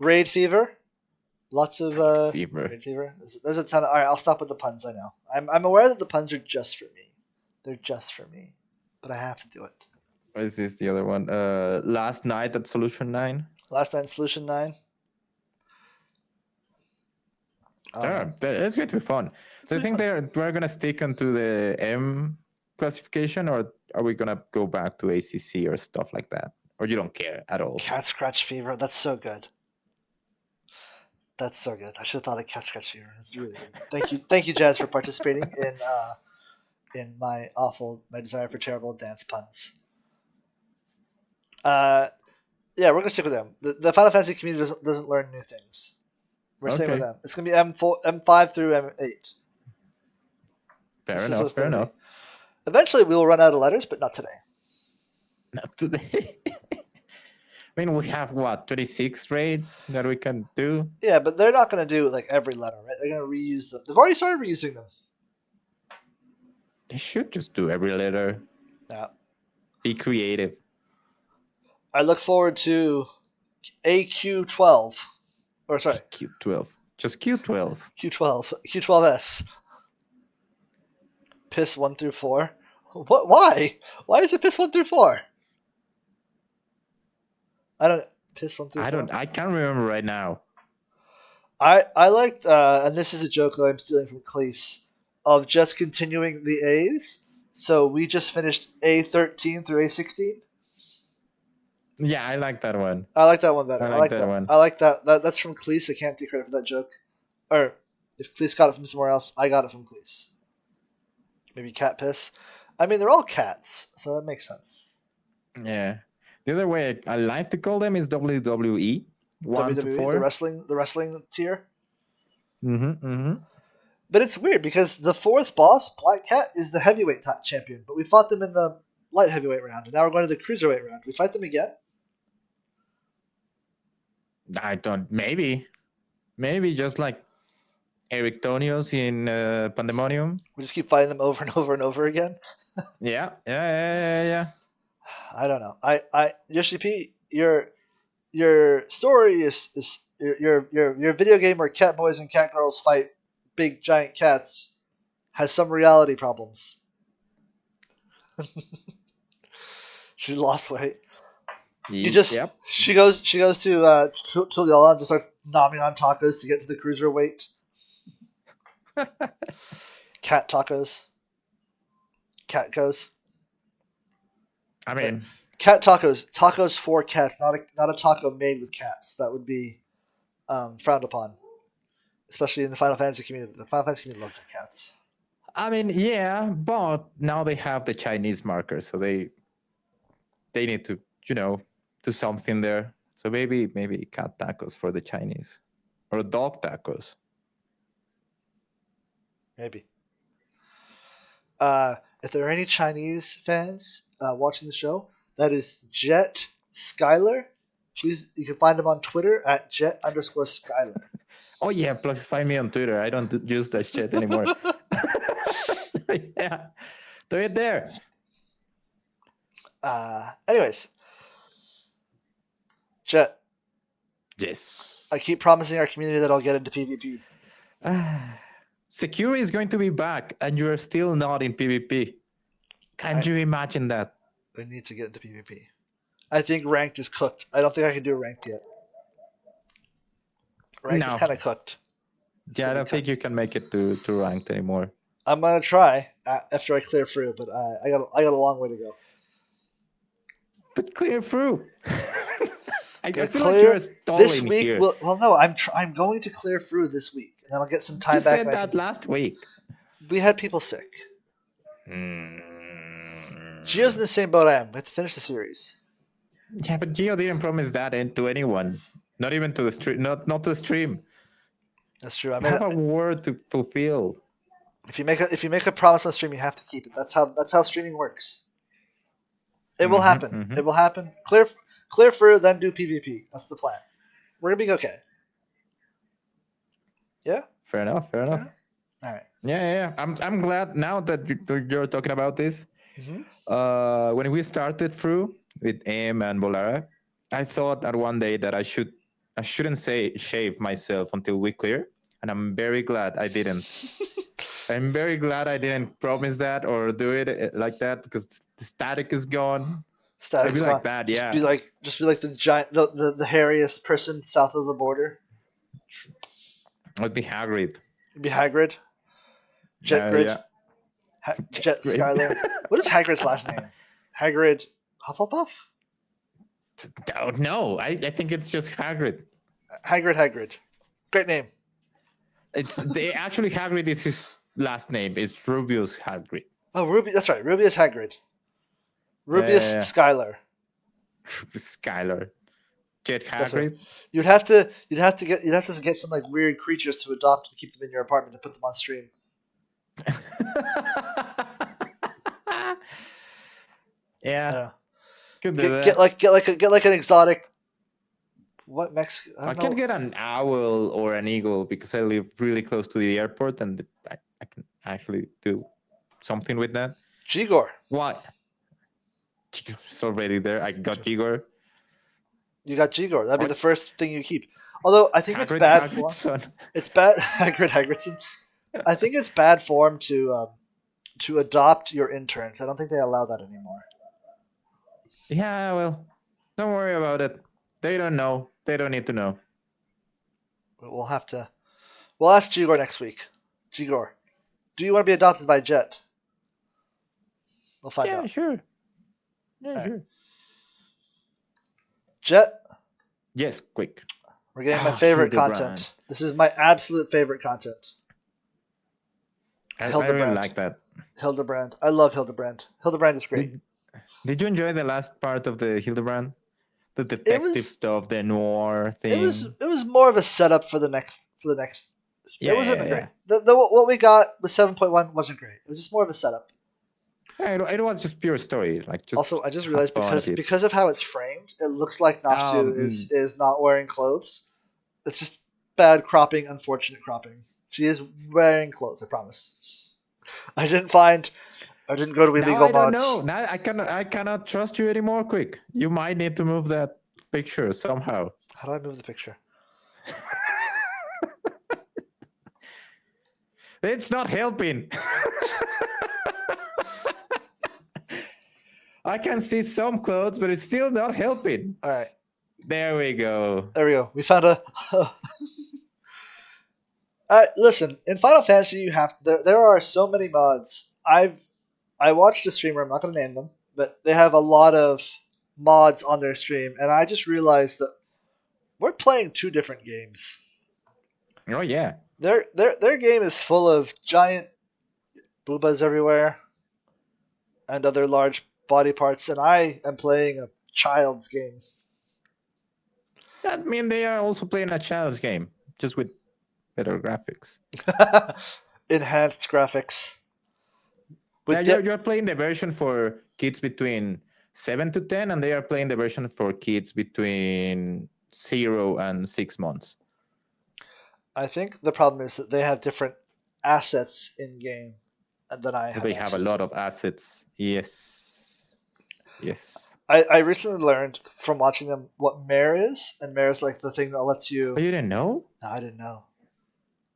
Raid fever. Lots of fever. raid fever. There's a ton of. All right, I'll stop with the puns. I know. I'm aware that the puns are just for me. They're just for me, but I have to do it. What is this? The other one? Last night at Solution 9. Last night, Solution 9. It's going to be fun. Do you think we're going to stick onto the M classification, or are we going to go back to ACC or stuff like that? Or you don't care at all? Cat Scratch Fever. That's so good. That's so good. I should have thought of Cat Scratch Fever. That's really good. Thank you, Jazz, for participating in my desire for terrible dance puns. Yeah, we're gonna stick with them. The Final Fantasy community doesn't learn new things. We're staying with them. It's gonna be M5 through M8. Fair enough. Eventually, we will run out of letters, but not today. Not today. I mean, we have 26 raids that we can do. Yeah, but they're not going to do like every letter, right? They're going to reuse them. They've already started reusing them. They should just do every letter. Yeah. Be creative. I look forward to AQ12. Or sorry. Q12. Just Q12. Q12S. Piss 1 through 4. What? Why? Why is it piss 1 through 4? I don't piss 1 through 4. I can't remember right now. I liked, and this is a joke that I'm stealing from Cleese, of just continuing the A's. So we just finished A13 through A16. Yeah, I like that one. I like that one better. I like that one. I like that. That's from Cleese. I can't take credit for that joke. Or if Cleese got it from somewhere else, I got it from Cleese. Maybe cat piss. I mean, they're all cats, so that makes sense. Yeah. The other way I like to call them is WWE. WWE, the wrestling tier. Mm-hmm. But it's weird because the fourth boss, Black Cat, is the heavyweight champion. But we fought them in the light heavyweight round, and now we're going to the cruiserweight round. We fight them again? I don't. Maybe just like Eric Tonios in Pandemonium. We just keep fighting them over and over and over again. Yeah. I don't know. Yoshi P, your story is your video game where cat boys and cat girls fight big giant cats has some reality problems. She lost weight. Yep. She goes to Tuliola and just starts nomming on tacos to get to the cruiser weight. Cat tacos. Cat goes. I mean, Cat tacos. Tacos for cats, not a taco made with cats. That would be frowned upon, especially in the Final Fantasy community. The Final Fantasy community loves their cats. yeah, but now they have the Chinese marker, so they need to, do something there. So maybe cat tacos for the Chinese, or dog tacos. Maybe. If there are any Chinese fans watching the show, that is Jett Skylar. Please, you can find him on Twitter at Jett_Skylar. Oh yeah, plus find me on Twitter. I don't use that shit anymore. So, yeah, do it there. Anyways, Jett, Yes. I keep promising our community that I'll get into PvP. Security is going to be back, and you are still not in PvP. Can't you imagine that? I need to get into PvP. I think ranked is cooked. I don't think I can do ranked yet. Ranked is kind of cooked. Yeah, I don't think you can make it to ranked anymore. I'm gonna try after I clear through, but I got a long way to go. But clear through. I feel Clear like you're stalling this week. here. Well, no, I'm going to clear through this week, and then I'll get some time You back. said that last week. We had people sick. Gio's in the same boat I am. We have to finish the series. Yeah, but Gio didn't promise that to anyone. Not even to the stream. Not to the stream. That's true. I You have a mean, word to fulfill. if you make a promise on stream, you have to keep it. That's how streaming works. It will happen. It will happen. Clear through, then do PvP. That's the plan. We're gonna be okay. Yeah. Fair enough. All right. Yeah. I'm glad now that you're talking about this. Mm-hmm. When we started through with M and Bolara, I thought that one day that I shouldn't shave myself until we clear, and I'm very glad I didn't. I'm very glad I didn't promise that or do it like that, because the static is gone. Static's Maybe gone. like that, yeah. Just be like the giant, the hairiest person south of the border. It'd be Hagrid. It'd be Hagrid. Jet Grid. Yeah. Jett Grid. Skylar. What is Hagrid's last name? Hagrid Hufflepuff? Oh, no, I think it's just Hagrid. Hagrid. Great name. Actually Hagrid is his last name. It's Rubius Hagrid. Oh, Ruby. That's right. Rubius Hagrid. Rubius Yeah. Skylar. Skylar. Jet That's right. Hagrid. You'd have to get some like weird creatures to adopt and keep them in your apartment and put them on stream. Yeah. Could do that. Get like an exotic. What Mexican? I can get an owl or an eagle because I live really close to the airport, and I can actually do something with that. Jigor. What? It's already there. I got Jigor. You got Jigor. That'd be the first thing you keep. Although I think it's Hagrid, bad Hagrid's form. son. It's bad. Hagridson. I think it's bad form to adopt your interns. I don't think they allow that anymore. Yeah, well, don't worry about it. They don't know. They don't need to know. We'll have to. We'll ask Jigor next week. Jigor, do you want to be adopted by Jett? We'll find out. Sure. Yeah, All right. sure. Jett, Yes, quick. we're getting my favorite Hildebrand. content. This is my absolute favorite content. I really Hildebrand. like that. Hildebrand. I love Hildebrand. Hildebrand is great. Did you enjoy the last part of the Hildebrand? The detective stuff, the noir thing. It was more of a setup for the next. Yeah, it wasn't yeah, great. yeah. What we got with 7.1 wasn't great. It was just more of a setup. Yeah, it was just pure story. Like just Also, I just realized have fun with it. because of how it's framed, it looks like Naftu is not wearing clothes. It's just bad cropping, unfortunate cropping. She is wearing clothes, I promise. I didn't go to illegal I don't mods. know. Now I cannot trust you anymore, Quick. You might need to move that picture somehow. How do I move the picture? It's not helping. I can see some clothes, but it's still not helping. All right, There we go. there we go. We found a. Listen, in Final Fantasy, you have there are so many mods. I watched a streamer. I'm not going to name them, but they have a lot of mods on their stream, and I just realized that we're playing two different games. Oh yeah. Their game is full of giant boobas everywhere and other large body parts, and I am playing a child's game. That mean they are also playing a child's game, just with better graphics. Enhanced graphics. Yeah, you're playing the version for kids between 7 to 10, and they are playing the version for kids between 0 and 6 months. I think the problem is that they have different assets in game than I have. They have a lot of assets. Yes. I recently learned from watching them what Mare is, and Mare is like the thing that lets you. Oh, you didn't know? No, I didn't know.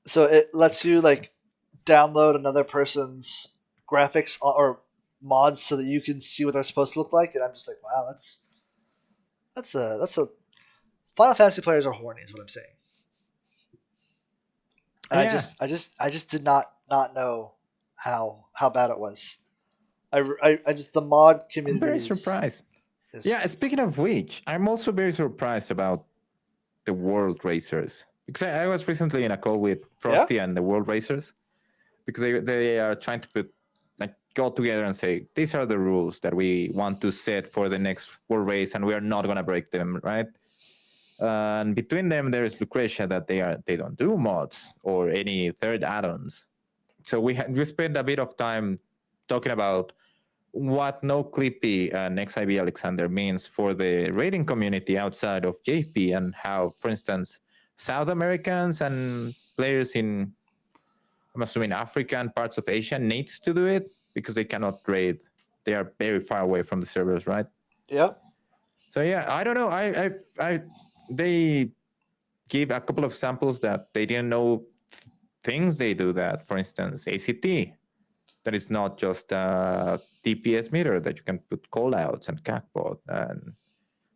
So it lets you like download another person's graphics or mods so that you can see what they're supposed to look like, and I'm just like, wow, that's a Final Fantasy players are horny, is what I'm saying. And Yeah. I just did not know how bad it was. I just the mod community. I'm very surprised. Yeah, speaking of which, I'm also very surprised about the World Racers. Because I was recently in a call with Frosty and the World Racers, because they are trying to go together and say, these are the rules that we want to set for the next World Race, and we are not going to break them, right? And between them, there is Lucretia that they don't do mods or any third add-ons. So we spent a bit of time talking about what No Clippy and XIB Alexander means for the rating community outside of JP, and how, for instance, South Americans and players in, I'm assuming, Africa and parts of Asia needs to do it because they cannot raid. They are very far away from the servers, right? Yep. So yeah, I don't know. They give a couple of samples that they didn't know things they do that. For instance, ACT, that is not just a TPS meter, that you can put callouts and catbot and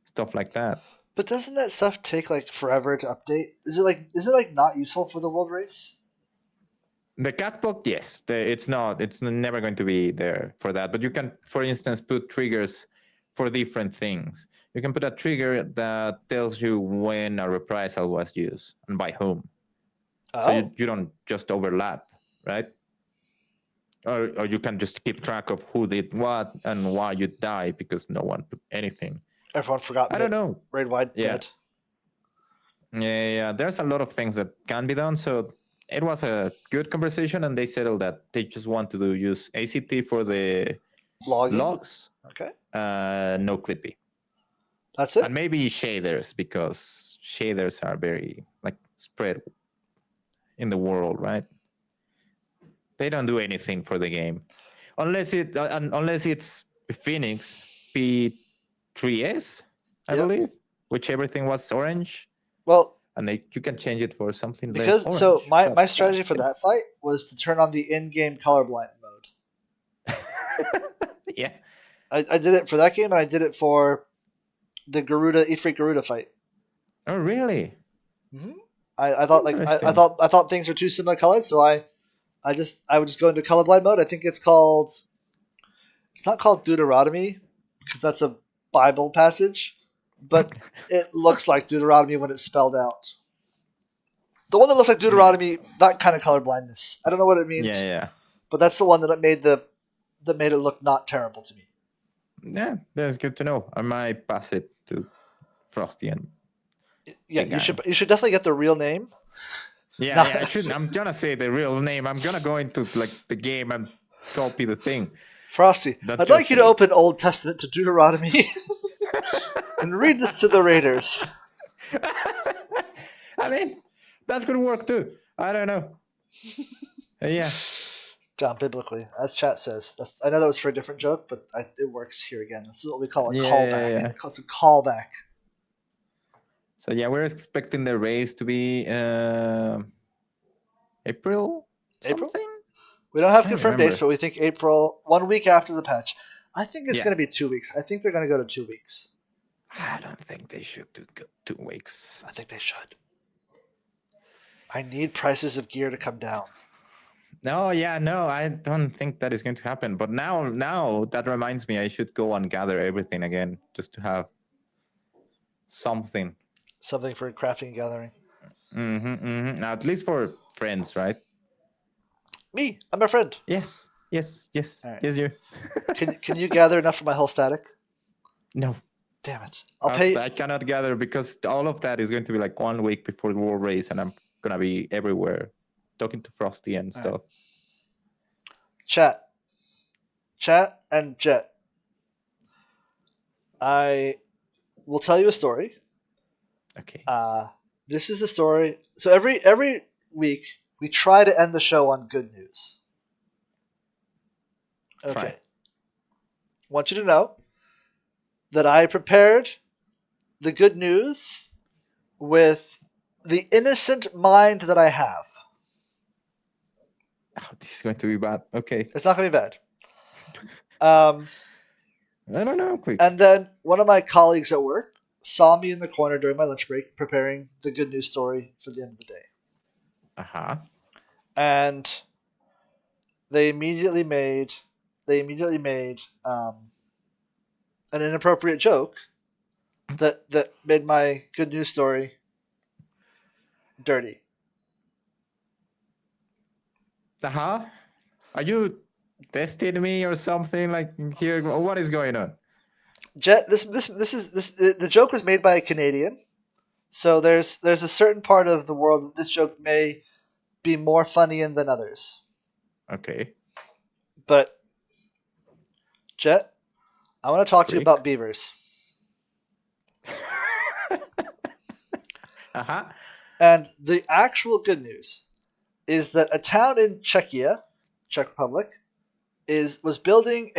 stuff like that. But doesn't that stuff take like forever to update? Is it like not useful for the world race? The catbot, yes, it's not. It's never going to be there for that. But you can, for instance, put triggers for different things. You can put a trigger that tells you when a reprisal was used and by whom. Oh. So you don't just overlap, right? Or you can just keep track of who did what and why you died because no one put anything. Everyone forgot. I don't know. Raid wide dead. Yeah. There's a lot of things that can be done. So it was a good conversation, and they settled that they just want to use ACT for the logs. Okay. No Clippy. That's it. And maybe shaders, because shaders are very spread in the world, right? They don't do anything for the game, unless it's Phoenix P3S, I believe, which everything was orange. Well, and you can change it for something because less orange. So my strategy for that fight was to turn on the in-game colorblind mode. Yeah, I did it for that game, and I did it for the Ifrit Garuda fight. Oh, really? Mm-hmm. I thought things were too similar colored, so I would just go into colorblind mode. I think it's not called Deuteronomy because that's a Bible passage, but it looks like Deuteronomy when it's spelled out. The one that looks like Deuteronomy, that kind of colorblindness. I don't know what it means. Yeah. But that's the one that made it look not terrible to me. Yeah, that's good to know. I might pass it to Frosty and. Yeah, you should definitely get the real name. Yeah, I shouldn't. I'm gonna say the real name. I'm gonna go into the game and copy the thing. Frosty, I'd like you to open Old Testament to Deuteronomy and read this to the Raiders. I mean, that could work too. I don't know. Yeah. Down biblically, as chat says. I know that was for a different joke, but it works here again. This is what we call a callback. Yeah. It's a callback. So yeah, we're expecting the race to be April April? something. We don't have Can't confirmed dates, remember. but we think April, 1 week after the patch. I think it's Yeah. going to be 2 weeks. I think they're going to go to 2 weeks. I don't think they should do 2 weeks. I think they should. I need prices of gear to come down. No, yeah, no, I don't think that is going to happen. But now that reminds me, I should go and gather everything again just to have something. Something for crafting and gathering. Now, at least for friends, right? Me, I'm a friend. Yes. All right. Yes, you. Can you gather enough for my whole static? No, Damn it! I'll pay. I cannot gather because all of that is going to be like 1 week before the world race, and I'm gonna be everywhere talking to Frosty and stuff. Chat, and Jett. I will tell you a story. Okay. This is a story. So every week we try to end the show on good news. Okay. Try. Want you to know that I prepared the good news with the innocent mind that I have. Oh, this is going to be bad. Okay. It's not going to be bad. I don't know. Quick. And then one of my colleagues at work saw me in the corner during my lunch break preparing the good news story for the end of the day. And they immediately made an inappropriate joke that made my good news story dirty. Are you testing me or something like here? What is going on? Jett, the joke was made by a Canadian, so there's a certain part of the world that this joke may be more funny in than others. Okay. But Jett, I want to talk to you about beavers. And the actual good news is that a town in Czechia, Czech Republic, was going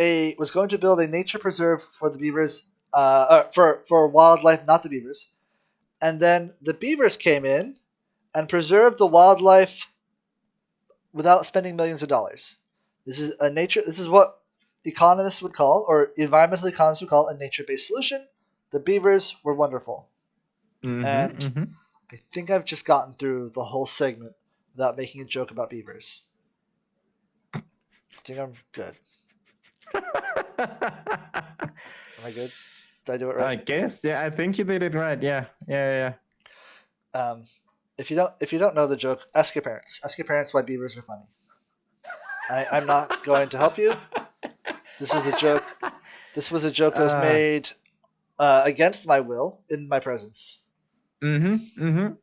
to build a nature preserve for the beavers, for wildlife, not the beavers, and then the beavers came in and preserved the wildlife without spending millions of dollars. This is what economists would call, or environmental economists would call, a nature-based solution. The beavers were wonderful, and I think I've just gotten through the whole segment without making a joke about beavers. I think I'm good. Am I good? Did I do it right? I guess. Yeah, I think you did it right. Yeah. If you don't know the joke, ask your parents. Ask your parents why beavers are funny. I'm not going to help you. This was a joke. This was a joke that was made against my will in my presence. You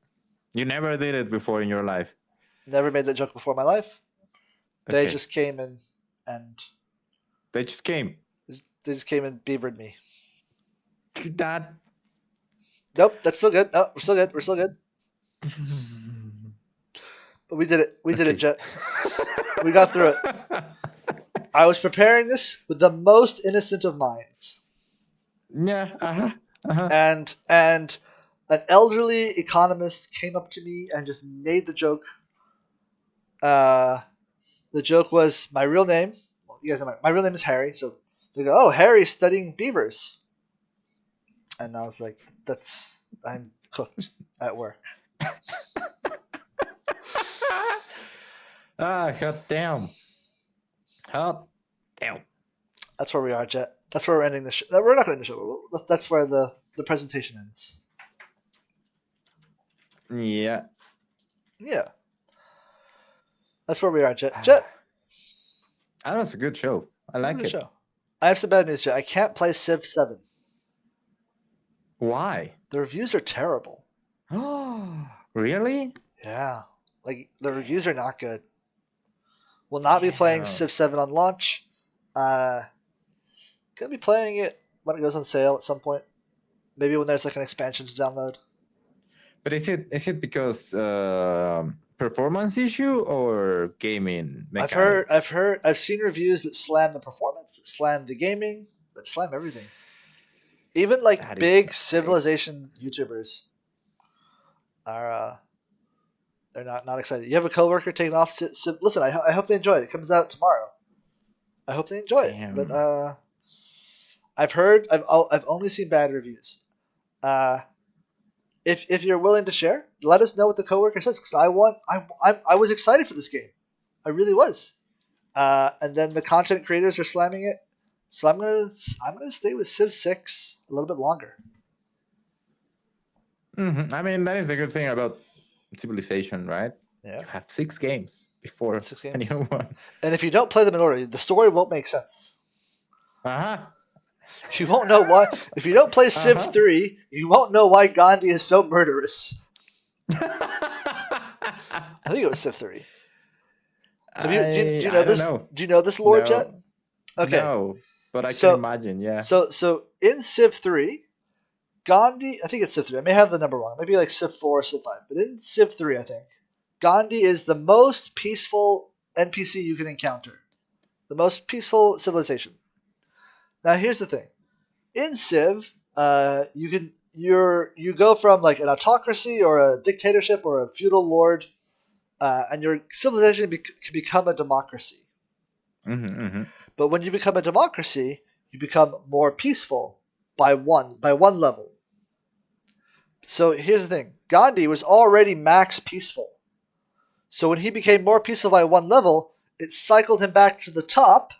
never did it before in your life. Never made that joke before in my life. They Okay. just came in and They just came. they just came and beavered me. That. Nope, that's still good. No, we're still good. We're still good. But we did it. We did it, Jett. We got through it. I was preparing this with the most innocent of minds. Yeah. And an elderly economist came up to me and just made the joke. The joke was my real name. Well, you guys know my real name is Harry. So they go, "Oh, Harry's studying beavers," and I was like, I'm cooked at work. Hot damn. That's where we are, Jett. That's where we're ending the show. We're not going to end the show. That's where the presentation ends. Yeah. Yeah. That's where we are, Jett. Jett, That was a good show. I like the it. show. I have some bad news, Jett. I can't play Civ 7. Why? The reviews are terrible. Really? Yeah. Like, the reviews are not good. Will not be playing Civ 7 on launch. Gonna be playing it when it goes on sale at some point. Maybe when there's like an expansion to download. But is it because performance issue or gaming mechanics? I've seen reviews that slam the performance, that slam the gaming, that slam everything. Even like That is big not Civilization YouTubers are they're not excited. You have a coworker taking off. Listen, I hope they enjoy it. It comes out tomorrow. I hope they enjoy it. But Damn. I've only seen bad reviews. Uh, if you're willing to share, let us know what the coworker says because I was excited for this game. I really was. And then the content creators are slamming it, so I'm gonna stay with Civ 6 a little bit longer. I mean, that is a good thing about Civilization, right? Yeah, You have 6 games before 6 games. any other one. And if you don't play them in order, the story won't make sense. Uh-huh. You won't know why. If you don't play Civ Uh-huh. 3, you won't know why Gandhi is so murderous. I think it was Civ 3. Do you know I don't this? know. Do you know this lore, No. Jett? Okay. No, but I So- can imagine, yeah. So in Civ 3, Gandhi, I think it's Civ 3. I may have the number wrong. Maybe like Civ 4 or Civ 5. But in Civ 3, I think, Gandhi is the most peaceful NPC you can encounter. The most peaceful civilization. Now here's the thing. In Civ, you go from like an autocracy or a dictatorship or a feudal lord, and your civilization can become a democracy. But when you become a democracy, you become more peaceful by one level. So here's the thing. Gandhi was already max peaceful. So when he became more peaceful by one level, it cycled him back to the top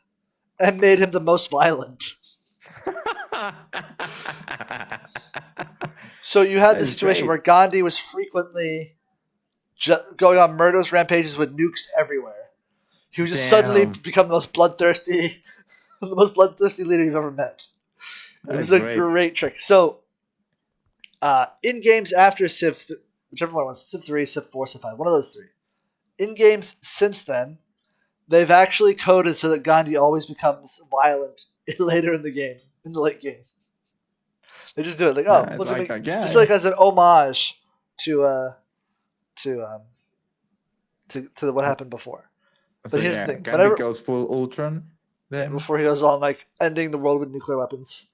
and made him the most violent. So you had That the is situation great. where Gandhi was frequently going on murderous rampages with nukes everywhere. He would just suddenly Damn. become the most bloodthirsty leader you've ever met. It That was is a great trick. So, in games after whichever one it was, Civ 3, Civ 4, Civ 5, one of those three. In games since then, they've actually coded so that Gandhi always becomes violent later in the game, in the late game. They just do it like, Yeah, it's like, just like as an homage to what happened before. So But here's yeah, the thing: Gandhi goes full Ultron. Then before he goes on like ending the world with nuclear weapons.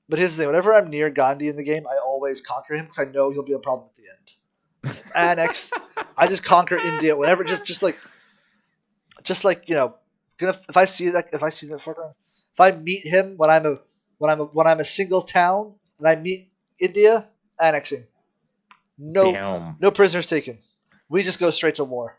But here's the thing: whenever I'm near Gandhi in the game, I always conquer him because I know he'll be a problem at the end. Just annex. I just conquer India. Whenever, just like if I see that fucker, if I meet him when I'm a single town and I meet India, annexing. damn, No prisoners taken. We just go straight to war.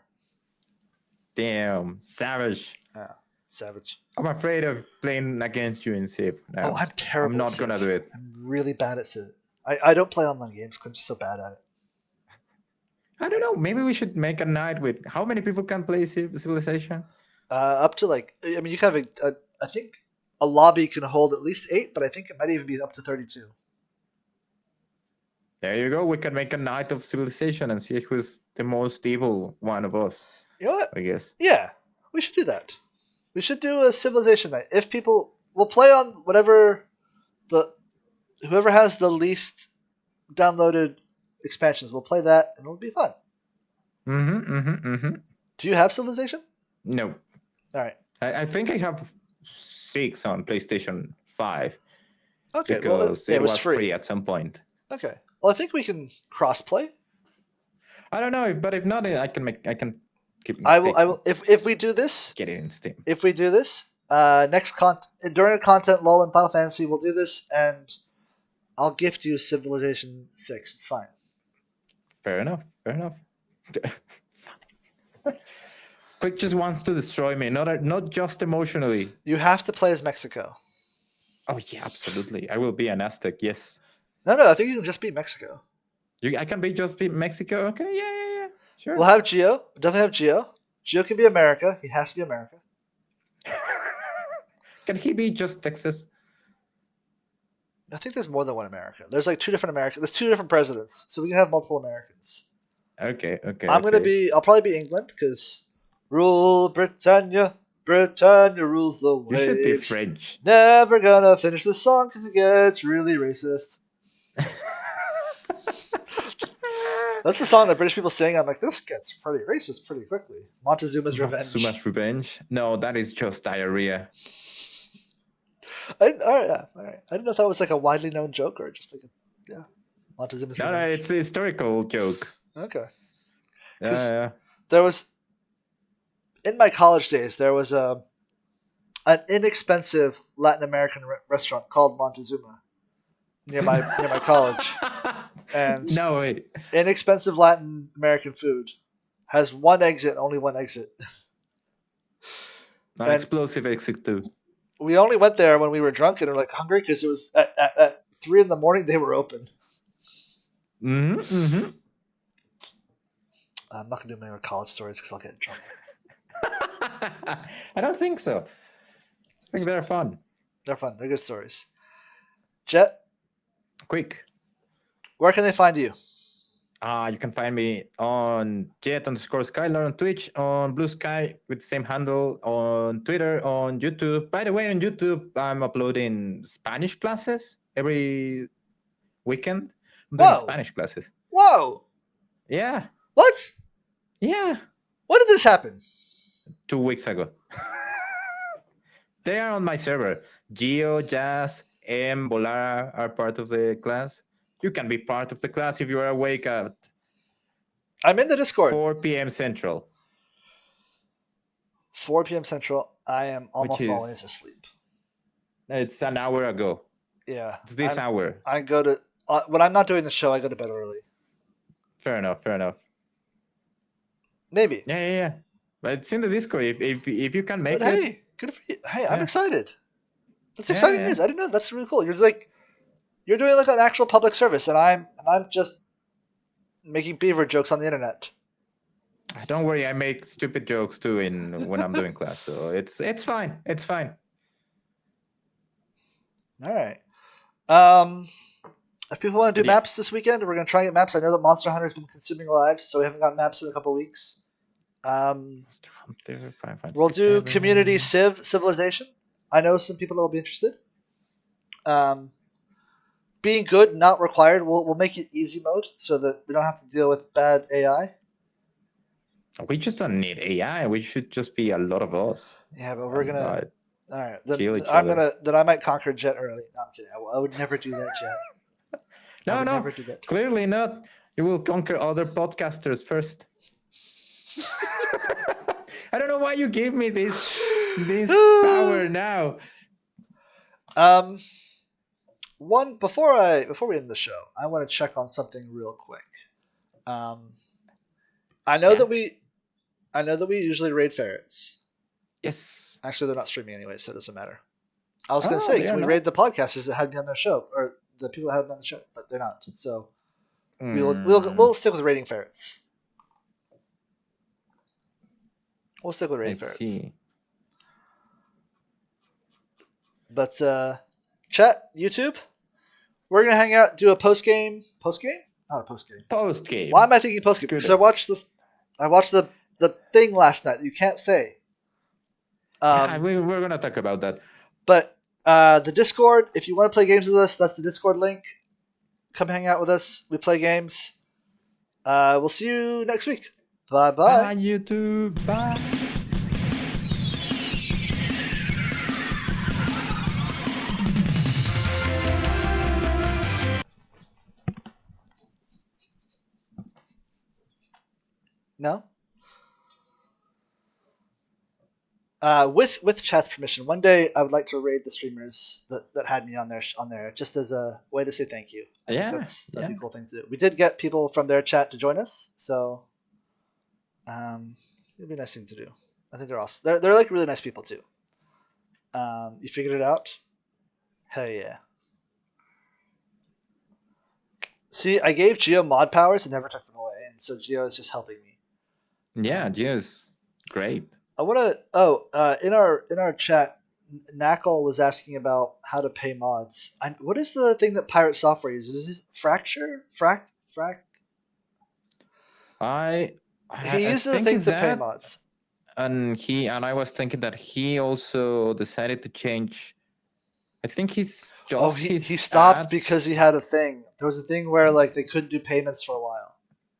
savage. Yeah, savage. I'm afraid of playing against you in Civ. No, Oh, I'm terrible. I'm not at Civ. gonna do it. I'm really bad at Civ. I don't play online games because I'm just so bad at it. I don't know. Maybe we should make a night with how many people can play Civilization? Up to you can have I think a lobby can hold at least 8, but I think it might even be up to 32. There you go. We can make a night of Civilization and see who's the most evil one of us. You know what? I guess. Yeah, we should do that. We should do a Civilization night. If people will play on whoever has the least downloaded expansions, will play that, and it'll be fun. Do you have Civilization? No, All right. I think I have 6 on PlayStation 5 Okay. because Well, it was free at some point. Okay. Well, I think we can cross-play. I don't know, but if not, I can keep. I will. If we do this, get it in Steam. if we do this, during a content lull in Final Fantasy, we'll do this, and I'll gift you Civilization 6. It's fine. Fair enough. Quick just wants to destroy me, not just emotionally. You have to play as Mexico. Oh yeah, absolutely. I will be an Aztec. Yes. No, I think you can just be Mexico. I can just be Mexico. Okay, yeah. Sure. We'll have Geo. We'll definitely have Geo. Geo can be America. He has to be America. Can he be just Texas? I think there's more than one America. There's like 2 different Americans. There's 2 different presidents, so we can have multiple Americans. Okay. I'll probably be England because rule Britannia. Britannia rules the You waves. should be French. Never gonna finish this song because it gets really racist. That's the song that British people sing. I'm like, this gets pretty racist pretty quickly. Montezuma's Revenge. Montezuma's Revenge? No, that is just diarrhea. All right. I didn't know if that was like a widely known joke or just like Montezuma's No, revenge. it's a historical joke. Okay. Yeah. There was in my college days there was an inexpensive Latin American restaurant called Montezuma near my college, and No way. inexpensive Latin American food has one exit, only one exit, An and explosive exit too. we only went there when we were drunk and were like hungry because it was at 3 in the morning they were open. Mm-hmm. I'm not gonna do many more college stories because I'll get in trouble. I don't think so. I think they're fun. They're fun. They're good stories. Jett, Quick. where can they find you? You can find me on Jet_Skylar on Twitch, on Blue Sky with the same handle, on Twitter, on YouTube. By the way, on YouTube, I'm uploading Spanish classes every weekend. I'm doing Whoa. Spanish classes. Whoa! Yeah. What? Yeah. When did this happen? 2 weeks ago. They are on my server. Gio, Jazz, M, Bolara are part of the class. You can be part of the class if you are awake at I'm in the Discord. 4 p.m. Central. 4 p.m. Central. I am almost is- always asleep. It's an hour ago. Yeah. It's this hour. I go to when I'm not doing the show. I go to bed early. Fair enough. Maybe. Yeah. But it's in the Discord. If you can make But it. hey, good for you. Hey, I'm Yeah. excited. That's Yeah, exciting yeah. news. I didn't know. That's really cool. You're doing like an actual public service, and I'm just making beaver jokes on the internet. Don't worry, I make stupid jokes too when I'm doing class, so it's fine. It's fine. All right. If people want to do Yeah. maps this weekend, we're gonna try and get maps. I know that Monster Hunter's been consuming lives, so we haven't gotten maps in a couple weeks. Monster Hunter, Final Fantasy We'll do 7. community civilization. I know some people that will be interested. Being good, not required. We'll make it easy mode so that we don't have to deal with bad AI. We just don't need AI. We should just be a lot of us. Yeah, but we're And gonna. not All right, then kill each I'm other. gonna. Then I might conquer Jet early. No, I'm kidding. I would never do that, Jet. I would No, never do that. clearly not. You will conquer other podcasters first. I don't know why you gave me this power now. One before we end the show, I want to check on something real quick. I know that we usually raid ferrets. Yes. Actually, they're not streaming anyway, so it doesn't matter. I was gonna Oh, say, they can are we not? raid the podcasters that had me on their show, or the people that had me on the show, but they're not. So we'll stick with raiding ferrets. We'll stick with I raiding ferrets. see. But chat, YouTube, we're gonna hang out, do a post game. Post game? Not a post game. Post game. Why am I thinking post game? Screw Because that. I watched the thing last night. You can't say. We're gonna talk about that. But the Discord, if you want to play games with us, that's the Discord link. Come hang out with us. We play games. We'll see you next week. Bye bye. Bye, YouTube. Bye. No. With chat's permission, one day I would like to raid the streamers that had me on there just as a way to say thank you. I think that'd be a cool thing to do. We did get people from their chat to join us, so it'd be a nice thing to do. I think they're awesome. They're like really nice people too. You figured it out? Hell yeah. See, I gave Geo mod powers and never took them away, and so Geo is just helping me. Yeah, yes. Great. I want to. In our chat, Knackle was asking about how to pay mods. What is the thing that Pirate Software uses? Is it Fracture? Frac? He uses a thing to pay mods. And I was thinking that he also decided to change. I think he's just he stopped ads. because he had a thing. There was a thing where like they couldn't do payments for a while.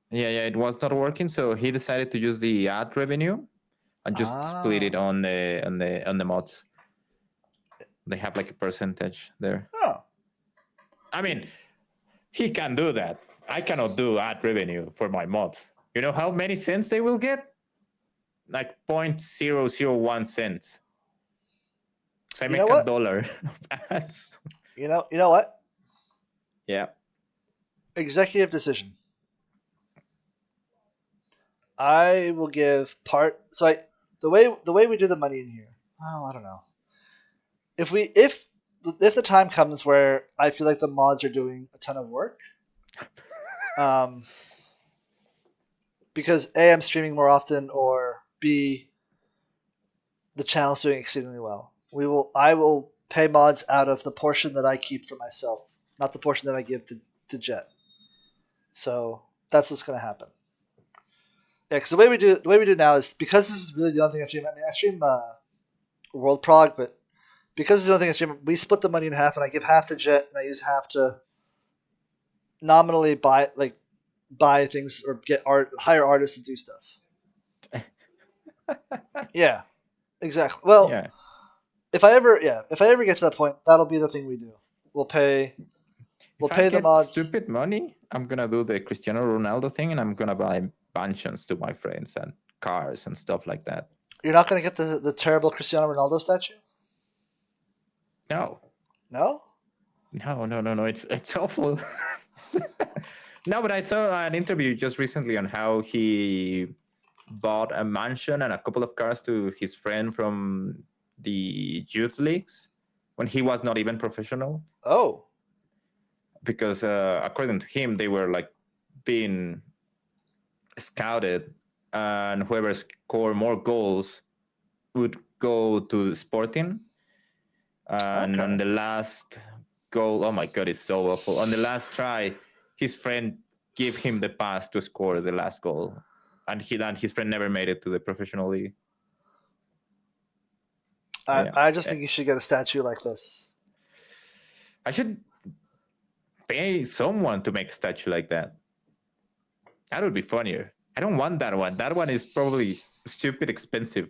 Yeah, it was not working, so he decided to use the ad revenue and just split it on the mods. They have like a percentage there. Oh. I mean, he can do that. I cannot do ad revenue for my mods. You know how many cents they will get? Like 0.001 cents. So I You make know what? $1 of ads. You know what? Yeah. Executive decision. I will give part. So the way we do the money in here. Oh, I don't know. If the time comes where I feel like the mods are doing a ton of work, um, because A, I'm streaming more often, or B, the channel's doing exceedingly well. I will pay mods out of the portion that I keep for myself, not the portion that I give to Jett. So that's what's going to happen. Yeah, because the way we do now is, because this is really the only thing I stream. I mean, I stream World Prog, but because it's the only thing I stream, we split the money in half, and I give half to Jett, and I use half to nominally buy things or hire artists to do stuff. Yeah, exactly. Well, Yeah. if I ever get to that point, that'll be the thing we do. We'll pay If I the get mods. stupid money, I'm gonna do the Cristiano Ronaldo thing, and I'm gonna buy mansions to my friends and cars and stuff like that. You're not going to get the terrible Cristiano Ronaldo statue? No, No? no. It's awful. No, but I saw an interview just recently on how he bought a mansion and a couple of cars to his friend from the youth leagues when he was not even professional. Oh. Because according to him, they were like being scouted, and whoever scored more goals would go to Sporting. And on the last goal, oh my God, it's so awful. On the last try, his friend gave him the pass to score the last goal, and his friend never made it to the professional league. I just think you should get a statue like this. I should pay someone to make a statue like that. That would be funnier. I don't want that one. That one is probably stupid expensive.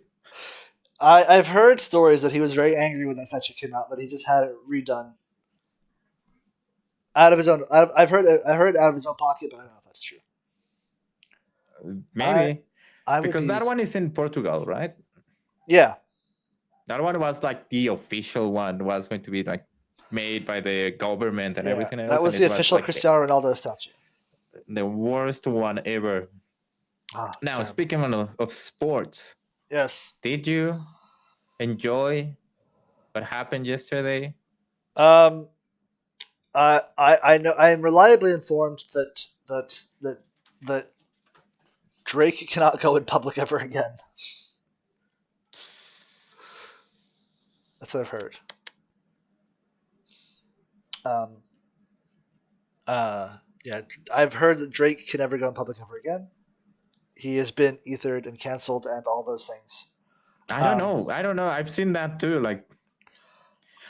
I've heard stories that he was very angry when that statue came out, that he just had it redone out of his own. I heard out of his own pocket, but I don't know if that's true. Maybe because that be... one is in Portugal, right? Yeah. That one was like the official one. Was going to be like made by the government and everything else. That was the official Cristiano Ronaldo statue. The worst one ever. Now, terrible. Speaking of sports, yes, did you enjoy what happened yesterday? I know I am reliably informed that Drake cannot go in public ever again. That's what I've heard. Yeah, I've heard that Drake can never go in public ever again. He has been ethered and canceled and all those things. I don't know. I've seen that too. Like,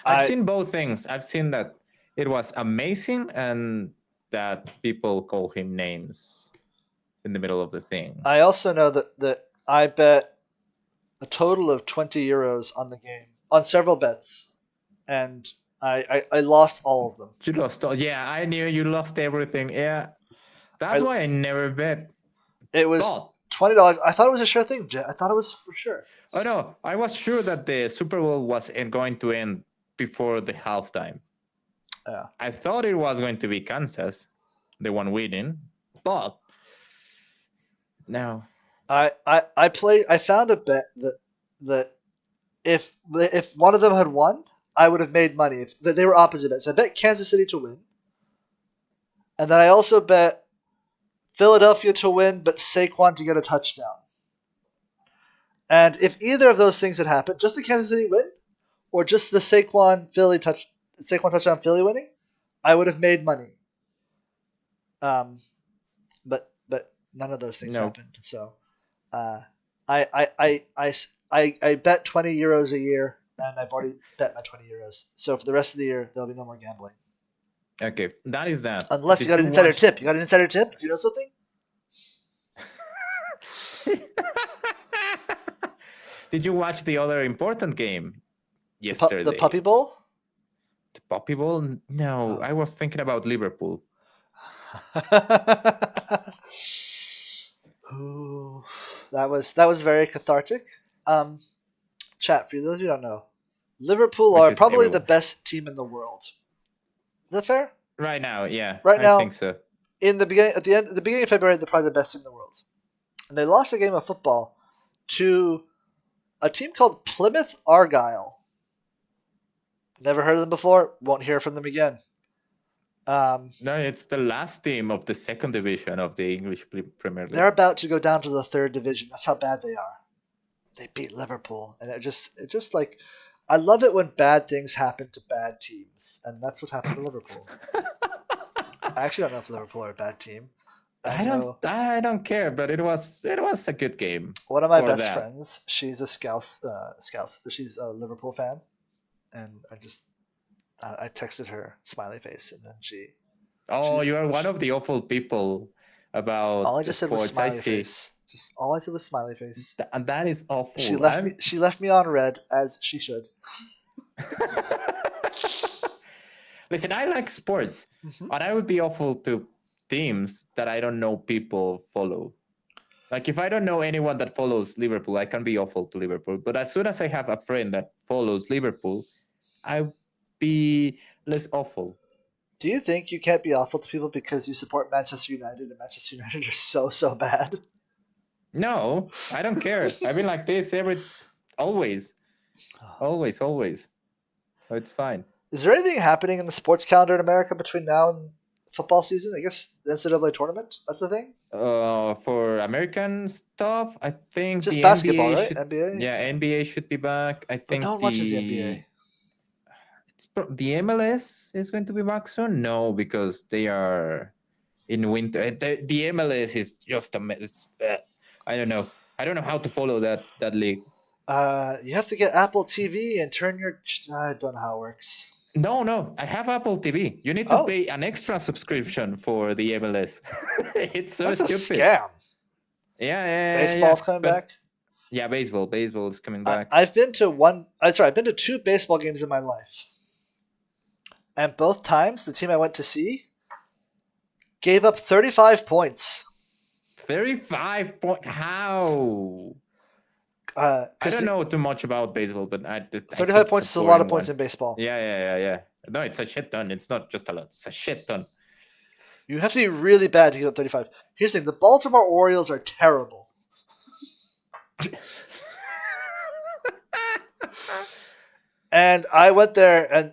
I've seen both things. I've seen that it was amazing and that people call him names in the middle of the thing. I also know that I bet a total of 20 euros on the game, on several bets, and I lost all of them. You lost all? Yeah, I knew you lost everything. Yeah, that's why I never bet. It was $20. I thought it was a sure thing, Jet. I thought it was for sure. Oh no, I was sure that the Super Bowl was going to end before the halftime. Yeah, I thought it was going to be Kansas, the one winning, but no. I found a bet that if one of them had won, I would have made money. If they were opposite bets, I bet Kansas City to win, and then I also bet Philadelphia to win, but Saquon to get a touchdown. And if either of those things had happened, just the Kansas City win, or just the Saquon touchdown Philly winning, I would have made money. But none of those things happened. So, I bet 20 euros a year, and I've already bet my 20 euros. So for the rest of the year, there'll be no more gambling. Okay, that is that. Unless you got an insider tip. You got an insider tip? Do you know something? Did you watch the other important game yesterday? The Puppy Bowl? The Puppy Bowl? No, I was thinking about Liverpool. Ooh, that was very cathartic. Um, Chat, for those of you who don't know, Liverpool Which are is probably the everyone. best team in the world. Is that fair? Right now, yeah, Right I think now, so. in the beginning, at the beginning of February, they're probably the best team in the world, and they lost a game of football to a team called Plymouth Argyle. Never heard of them before. Won't hear from them again. No, it's the last team of the second division of the English Premier They're League. about to go down to the third division. That's how bad they are. They beat Liverpool, and it just like, I love it when bad things happen to bad teams, and that's what happened to Liverpool. I actually don't know if Liverpool are a bad team. I know I don't care, but it was a good game one of my for best that. friends. She's a Scouse. She's a Liverpool fan, and I texted her smiley face, and then Oh, she, you are one she of the awful people all I about the just said was sports. I smiley see. face. Just all I said was smiley face. And that is She awful. left me. She left me on red, as she should. Listen, I like sports, Hmm. and I would be awful to teams that I don't know people follow. Like if I don't know anyone that follows Liverpool, I can be awful to Liverpool. But as soon as I have a friend that follows Liverpool, I be less awful. Do you think you can't be awful to people because you support Manchester United and Manchester United are so bad? No, I don't care. I've been like this always, always, always. So it's fine. Is there anything happening in the sports calendar in America between now and football season? I guess the NCAA tournament. That's the thing. For American stuff, I think Just the basketball, NBA right? should, NBA. yeah, NBA should be back. I But no think one watches the NBA. the MLS is going to be back soon. No, because they are in winter. The MLS is just a mess. I don't know. I don't know how to follow that league. You have to get Apple TV and turn your. I don't know how it works. No, I have Apple TV. You need to Oh, pay an extra subscription for the MLS. It's so that's a stupid. scam. Yeah. Baseball's coming But back. yeah, baseball is coming back. I've been to one. Sorry, I've been to two baseball games in my life, and both times the team I went to see gave up 35 points. 35 point. How? I Because don't know too much about baseball, but I 35 think it's a points is a lot of boring points one. in baseball. Yeah. No, it's a shit ton. It's not just a lot. It's a shit ton. You have to be really bad to give up 35. Here's the thing: the Baltimore Orioles are terrible. And I went there, and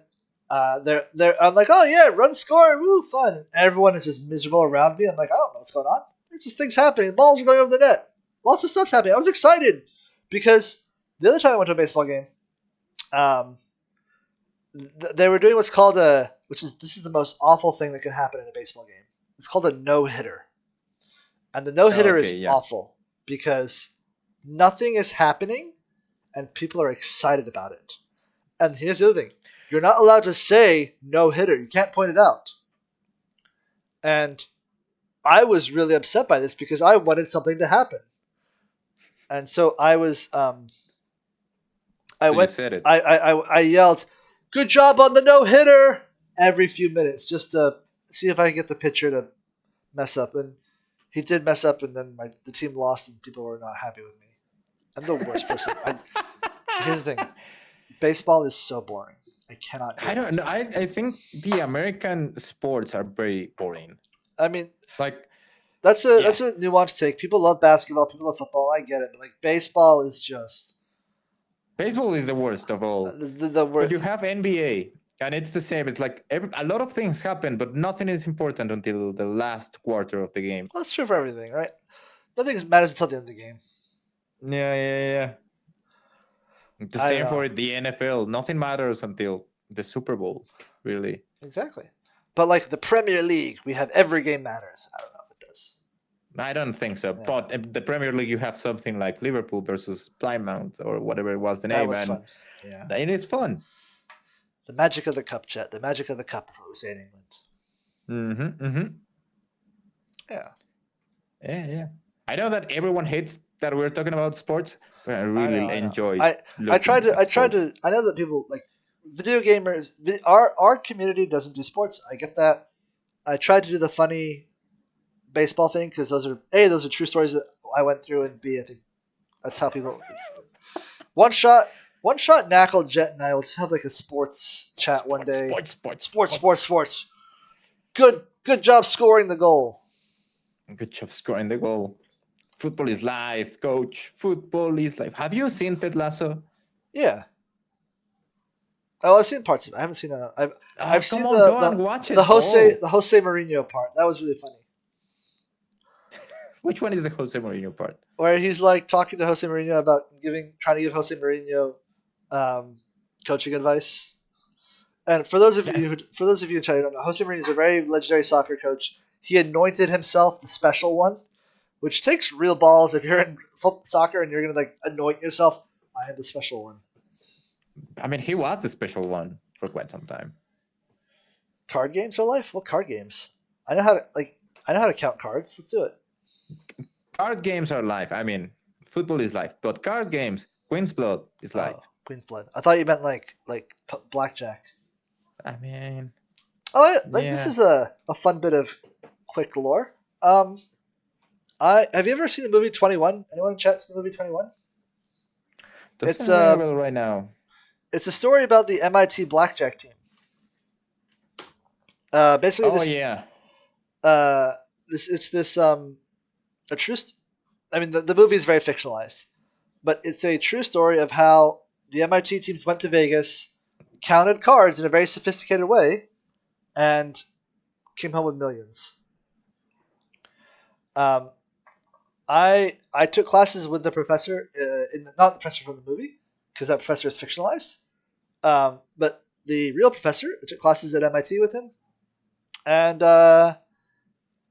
I'm like, oh yeah, run score, woo, fun. And everyone is just miserable around me. I'm like, I don't know what's going on. There's just things happening. Balls are going over the net. Lots of stuff's happening. I was excited because the other time I went to a baseball game, um, they were doing what's called this is the most awful thing that can happen in a baseball game. It's called a no hitter, and the no Oh, hitter okay, is yeah. awful because nothing is happening, and people are excited about it. And here's the other thing: you're not allowed to say no hitter. You can't point it out. And I was really upset by this because I wanted something to happen, and so I was I So you went said it. I yelled, "Good job on the no hitter!" every few minutes just to see if I could get the pitcher to mess up. And he did mess up, and then the team lost, and people were not happy with me. I'm the worst person. Here's the thing: baseball is so boring. I cannot do I it. don't know. I think the American sports are very boring. I mean, Like, that's yeah, a nuanced take. People love basketball. People love football. I get it, but like baseball is just baseball is the worst of all. the But word. you have NBA, and it's the same. It's like a lot of things happen, but nothing is important until the last quarter of the game. Well, that's true for everything, right? Nothing matters until the end of the game. Yeah. The I don't same know for the NFL. Nothing matters until the Super Bowl, really. exactly, but like the Premier League, we have every game matters. I don't know if it does. I don't think so. Yeah, But in the Premier League, you have something like Liverpool versus Plymouth or whatever it was the that name, was and fun. Yeah, it is fun. the magic of the cup, Jet. The magic of the cup, as we say in England. Mm-hmm. Yeah, Yeah. I know that everyone hates that we're talking about sports, but I I really know. enjoy I tried looking to. at I tried sports. to. I know that people like video gamers. Our community doesn't do sports. I get that. I tried to do the funny baseball thing because those are true stories that I went through, and B, I think that's how people. One shot, Knackle, Jet, and I will just have like a sports chat one day. Sports. Good job scoring the goal. Good job scoring the goal. Football is life, coach. Football is life. Have you seen Ted Lasso? Yeah. Oh, I've seen parts of it. I haven't seen I've seen go and watch it. the Jose Mourinho part. That was really funny. Which one is the Jose Mourinho part? Where he's like talking to Jose Mourinho about trying to give Jose Mourinho coaching advice. And for those of you who don't know, Jose Mourinho is a very legendary soccer coach. He anointed himself the special one, which takes real balls if you're in soccer and you're gonna like anoint yourself. I am the special one. I mean, he was the special one for quite some time. Card games for life? What card games? I know how to count cards. Let's do it. Card games are life. I mean, football is life, but card games, Queen's Blood is life. Oh, Queen's Blood. I thought you meant like blackjack. I mean, This is a fun bit of quick lore. Have you ever seen the movie 21? Anyone in chat seen the movie 21? It's well right now. It's a story about the MIT blackjack team. Basically, a true. I mean, the movie is very fictionalized, but it's a true story of how the MIT teams went to Vegas, counted cards in a very sophisticated way, and came home with millions. I took classes with the professor, not the professor from the movie, because that professor is fictionalized. But the real professor, I took classes at MIT with him, and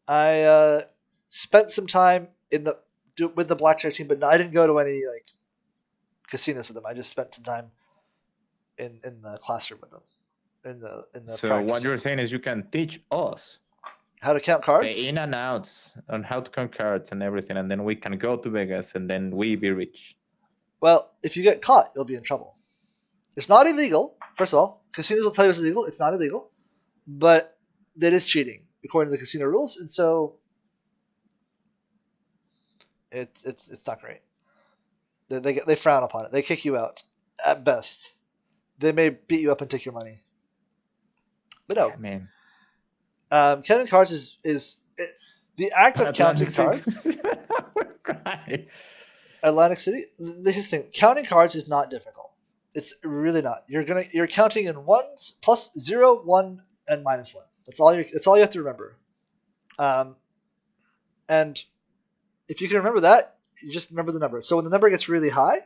I spent some time with the blackjack team, but I didn't go to any like casinos with them. I just spent some time in the classroom with them. In the so practice. What you're saying is you can teach us how to count cards, the in and outs, on how to count cards and everything, and then we can go to Vegas and then we be rich. Well, if you get caught, you'll be in trouble. It's not illegal. First of all, casinos will tell you it's illegal. It's not illegal, but it is cheating according to the casino rules, and so it's not great. They frown upon it. They kick you out at best. They may beat you up and take your money. But no, man. Counting cards is the act of counting cards. Atlantic City. This is the thing. Counting cards is not difficult. It's really not. You're counting in ones, plus 0, 1, and minus 1. That's all you have to remember. And if you can remember that, you just remember the number. So when the number gets really high,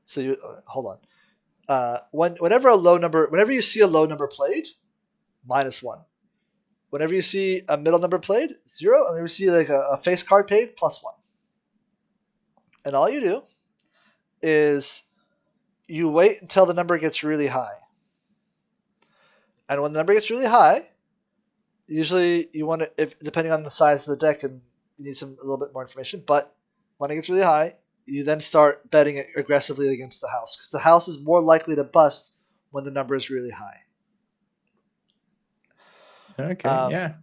so you hold on. Whenever you see a low number played, minus 1. Whenever you see a middle number played, 0. And whenever you see like a face card paid, plus 1. And all you do is you wait until the number gets really high. And when the number gets really high, usually you want to, depending on the size of the deck, and you need a little bit more information, but when it gets really high, you then start betting it aggressively against the house, because the house is more likely to bust when the number is really high. Okay, yeah.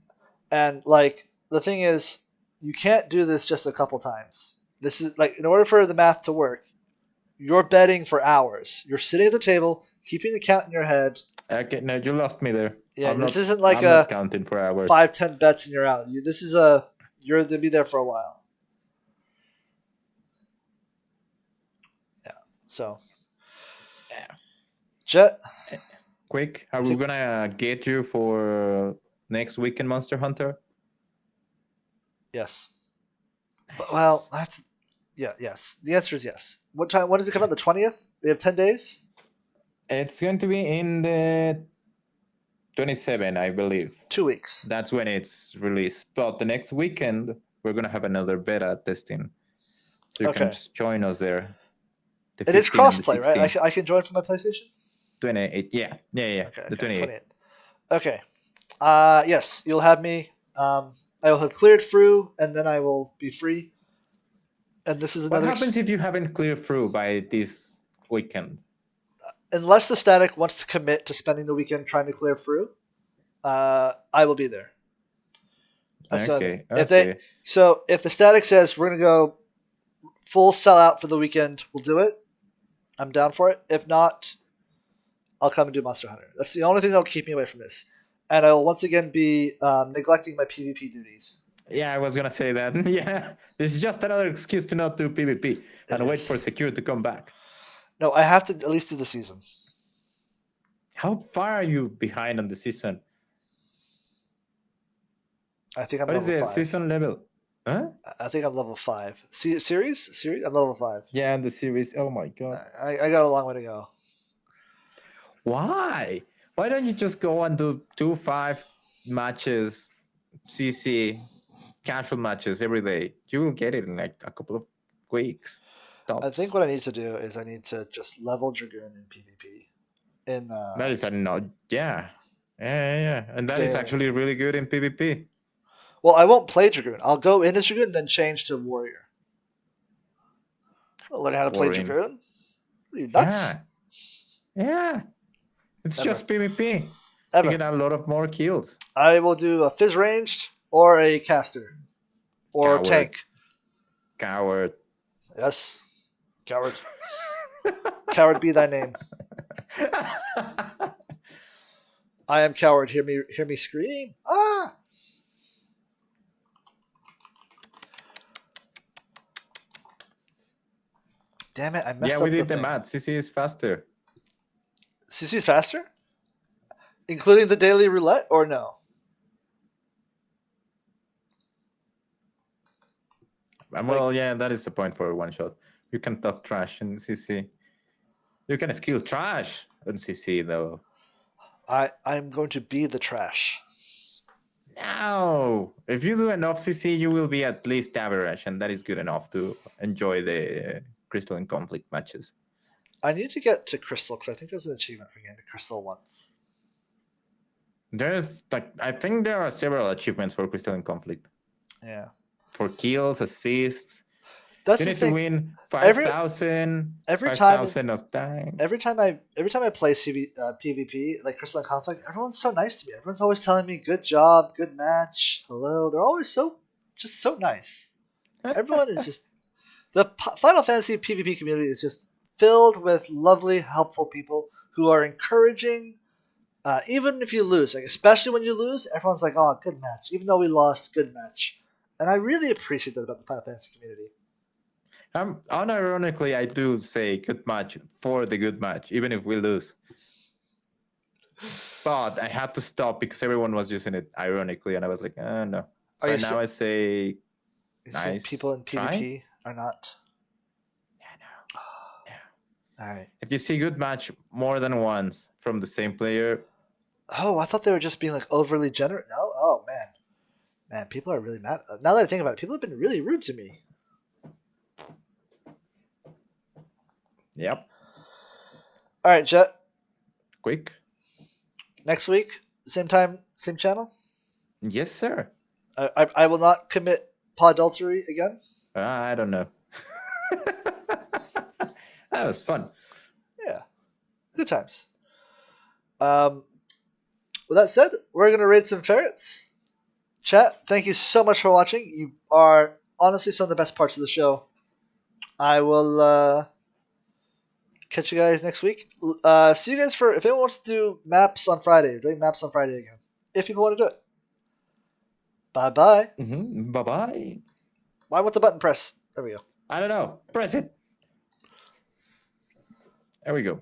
And like the thing is, you can't do this just a couple times. This is like, in order for the math to work, you're betting for hours. You're sitting at the table, keeping the count in your head. Okay, no, you lost me there. Yeah, I'm this not, isn't like I'm not counting for hours. 5-10 bets and you're out. You're gonna be there for a while. Yeah. So. Yeah. Jet. Quick, are we gonna get you for next week in Monster Hunter? Yes. But, well, I have to. Yeah. Yes. The answer is yes. What time? When does it come out? The 20th. We have 10 days. It's going to be in the 27, I believe. 2 weeks. That's when it's released. But the next weekend, we're going to have another beta testing. So you can just join us there. It is crossplay, right? I can join from my PlayStation? 28, yeah. Okay, the 28. Okay. Yes, you'll have me. I will have cleared through, and then I will be free. And this is another... What happens if you haven't cleared through by this weekend? Unless the static wants to commit to spending the weekend trying to clear through, I will be there. That's the other Okay, thing. okay. If the static says we're gonna go full sellout for the weekend, we'll do it. I'm down for it. If not, I'll come and do Monster Hunter. That's the only thing that'll keep me away from this. And I will once again be neglecting my PvP duties. Yeah, I was gonna say that. Yeah, this is just another excuse to not do PvP and It wait is. for Secure to come back. No, I have to at least do the season. How far are you behind on the season? I think I'm What is level the 5. season level? Huh? I think I'm level 5. Series? I'm level 5. Yeah, the series. Oh my god. I got a long way to go. Why? Why don't you just go and do 2-5 matches, CC, casual matches every day? You will get it in like a couple of weeks. Tops. I think what I need to do is I need to just level Dragoon in PvP. That is a no. Yeah. Yeah. And that is Daily. actually really good in PvP. Well, I won't play Dragoon. I'll go in as Dragoon, then change to Warrior. I'll learn how to play Boring. Dragoon. Are you nuts? Yeah. It's Never. just PvP. Ever. You get a lot of more kills. I will do a Fizz ranged or a caster. Or Coward. tank. Coward. Yes. Coward. Coward be thy name. I am coward. Hear me scream. Ah! Damn it, I messed Yeah, up we did the thing. math. CC is faster. CC is faster? Including the daily roulette or no? Well, yeah, that is the point for a one shot. You can talk trash in CC. You can skill trash in CC though. I'm going to be the trash. No, if you do enough CC, you will be at least average, and that is good enough to enjoy the Crystal and Conflict matches. I need to get to Crystal because I think there's an achievement for getting to Crystal once. There's I think there are several achievements for Crystal and Conflict. Yeah. For kills, assists. That's You the need thing. to win 5,000. Every 5,000 of time. Every time I play PvP like Crystal and Conflict, everyone's so nice to me. Everyone's always telling me good job, good match, hello. They're always so nice. Everyone is just Final Fantasy PvP community is just filled with lovely, helpful people who are encouraging. Even if you lose, like especially when you lose, everyone's like, "Oh, good match." Even though we lost, good match. And I really appreciate that about the Final Fantasy community. Unironically, I do say good match for the good match, even if we lose. But I had to stop because everyone was using it ironically, and I was like, no. So now I say, nice. People in PvP are not. Yeah, no. Yeah. All right. If you see good match more than once from the same player. Oh, I thought they were just being like overly generous. No, oh man, people are really mad. Now that I think about it, people have been really rude to me. Yep. All right, Jett. Quik. Next week, same time, same channel. Yes, sir. I will not commit podultery again. I don't know. That was fun. Yeah, good times. With that said, we're gonna raid some ferrets. Chat, thank you so much for watching. You are honestly some of the best parts of the show. I will catch you guys next week. See you guys if anyone wants to do maps on Friday. We're doing maps on Friday again. If people want to do it. Bye-bye. Mm-hmm. Bye-bye. Why won't the button press? There we go. I don't know. Press it. There we go.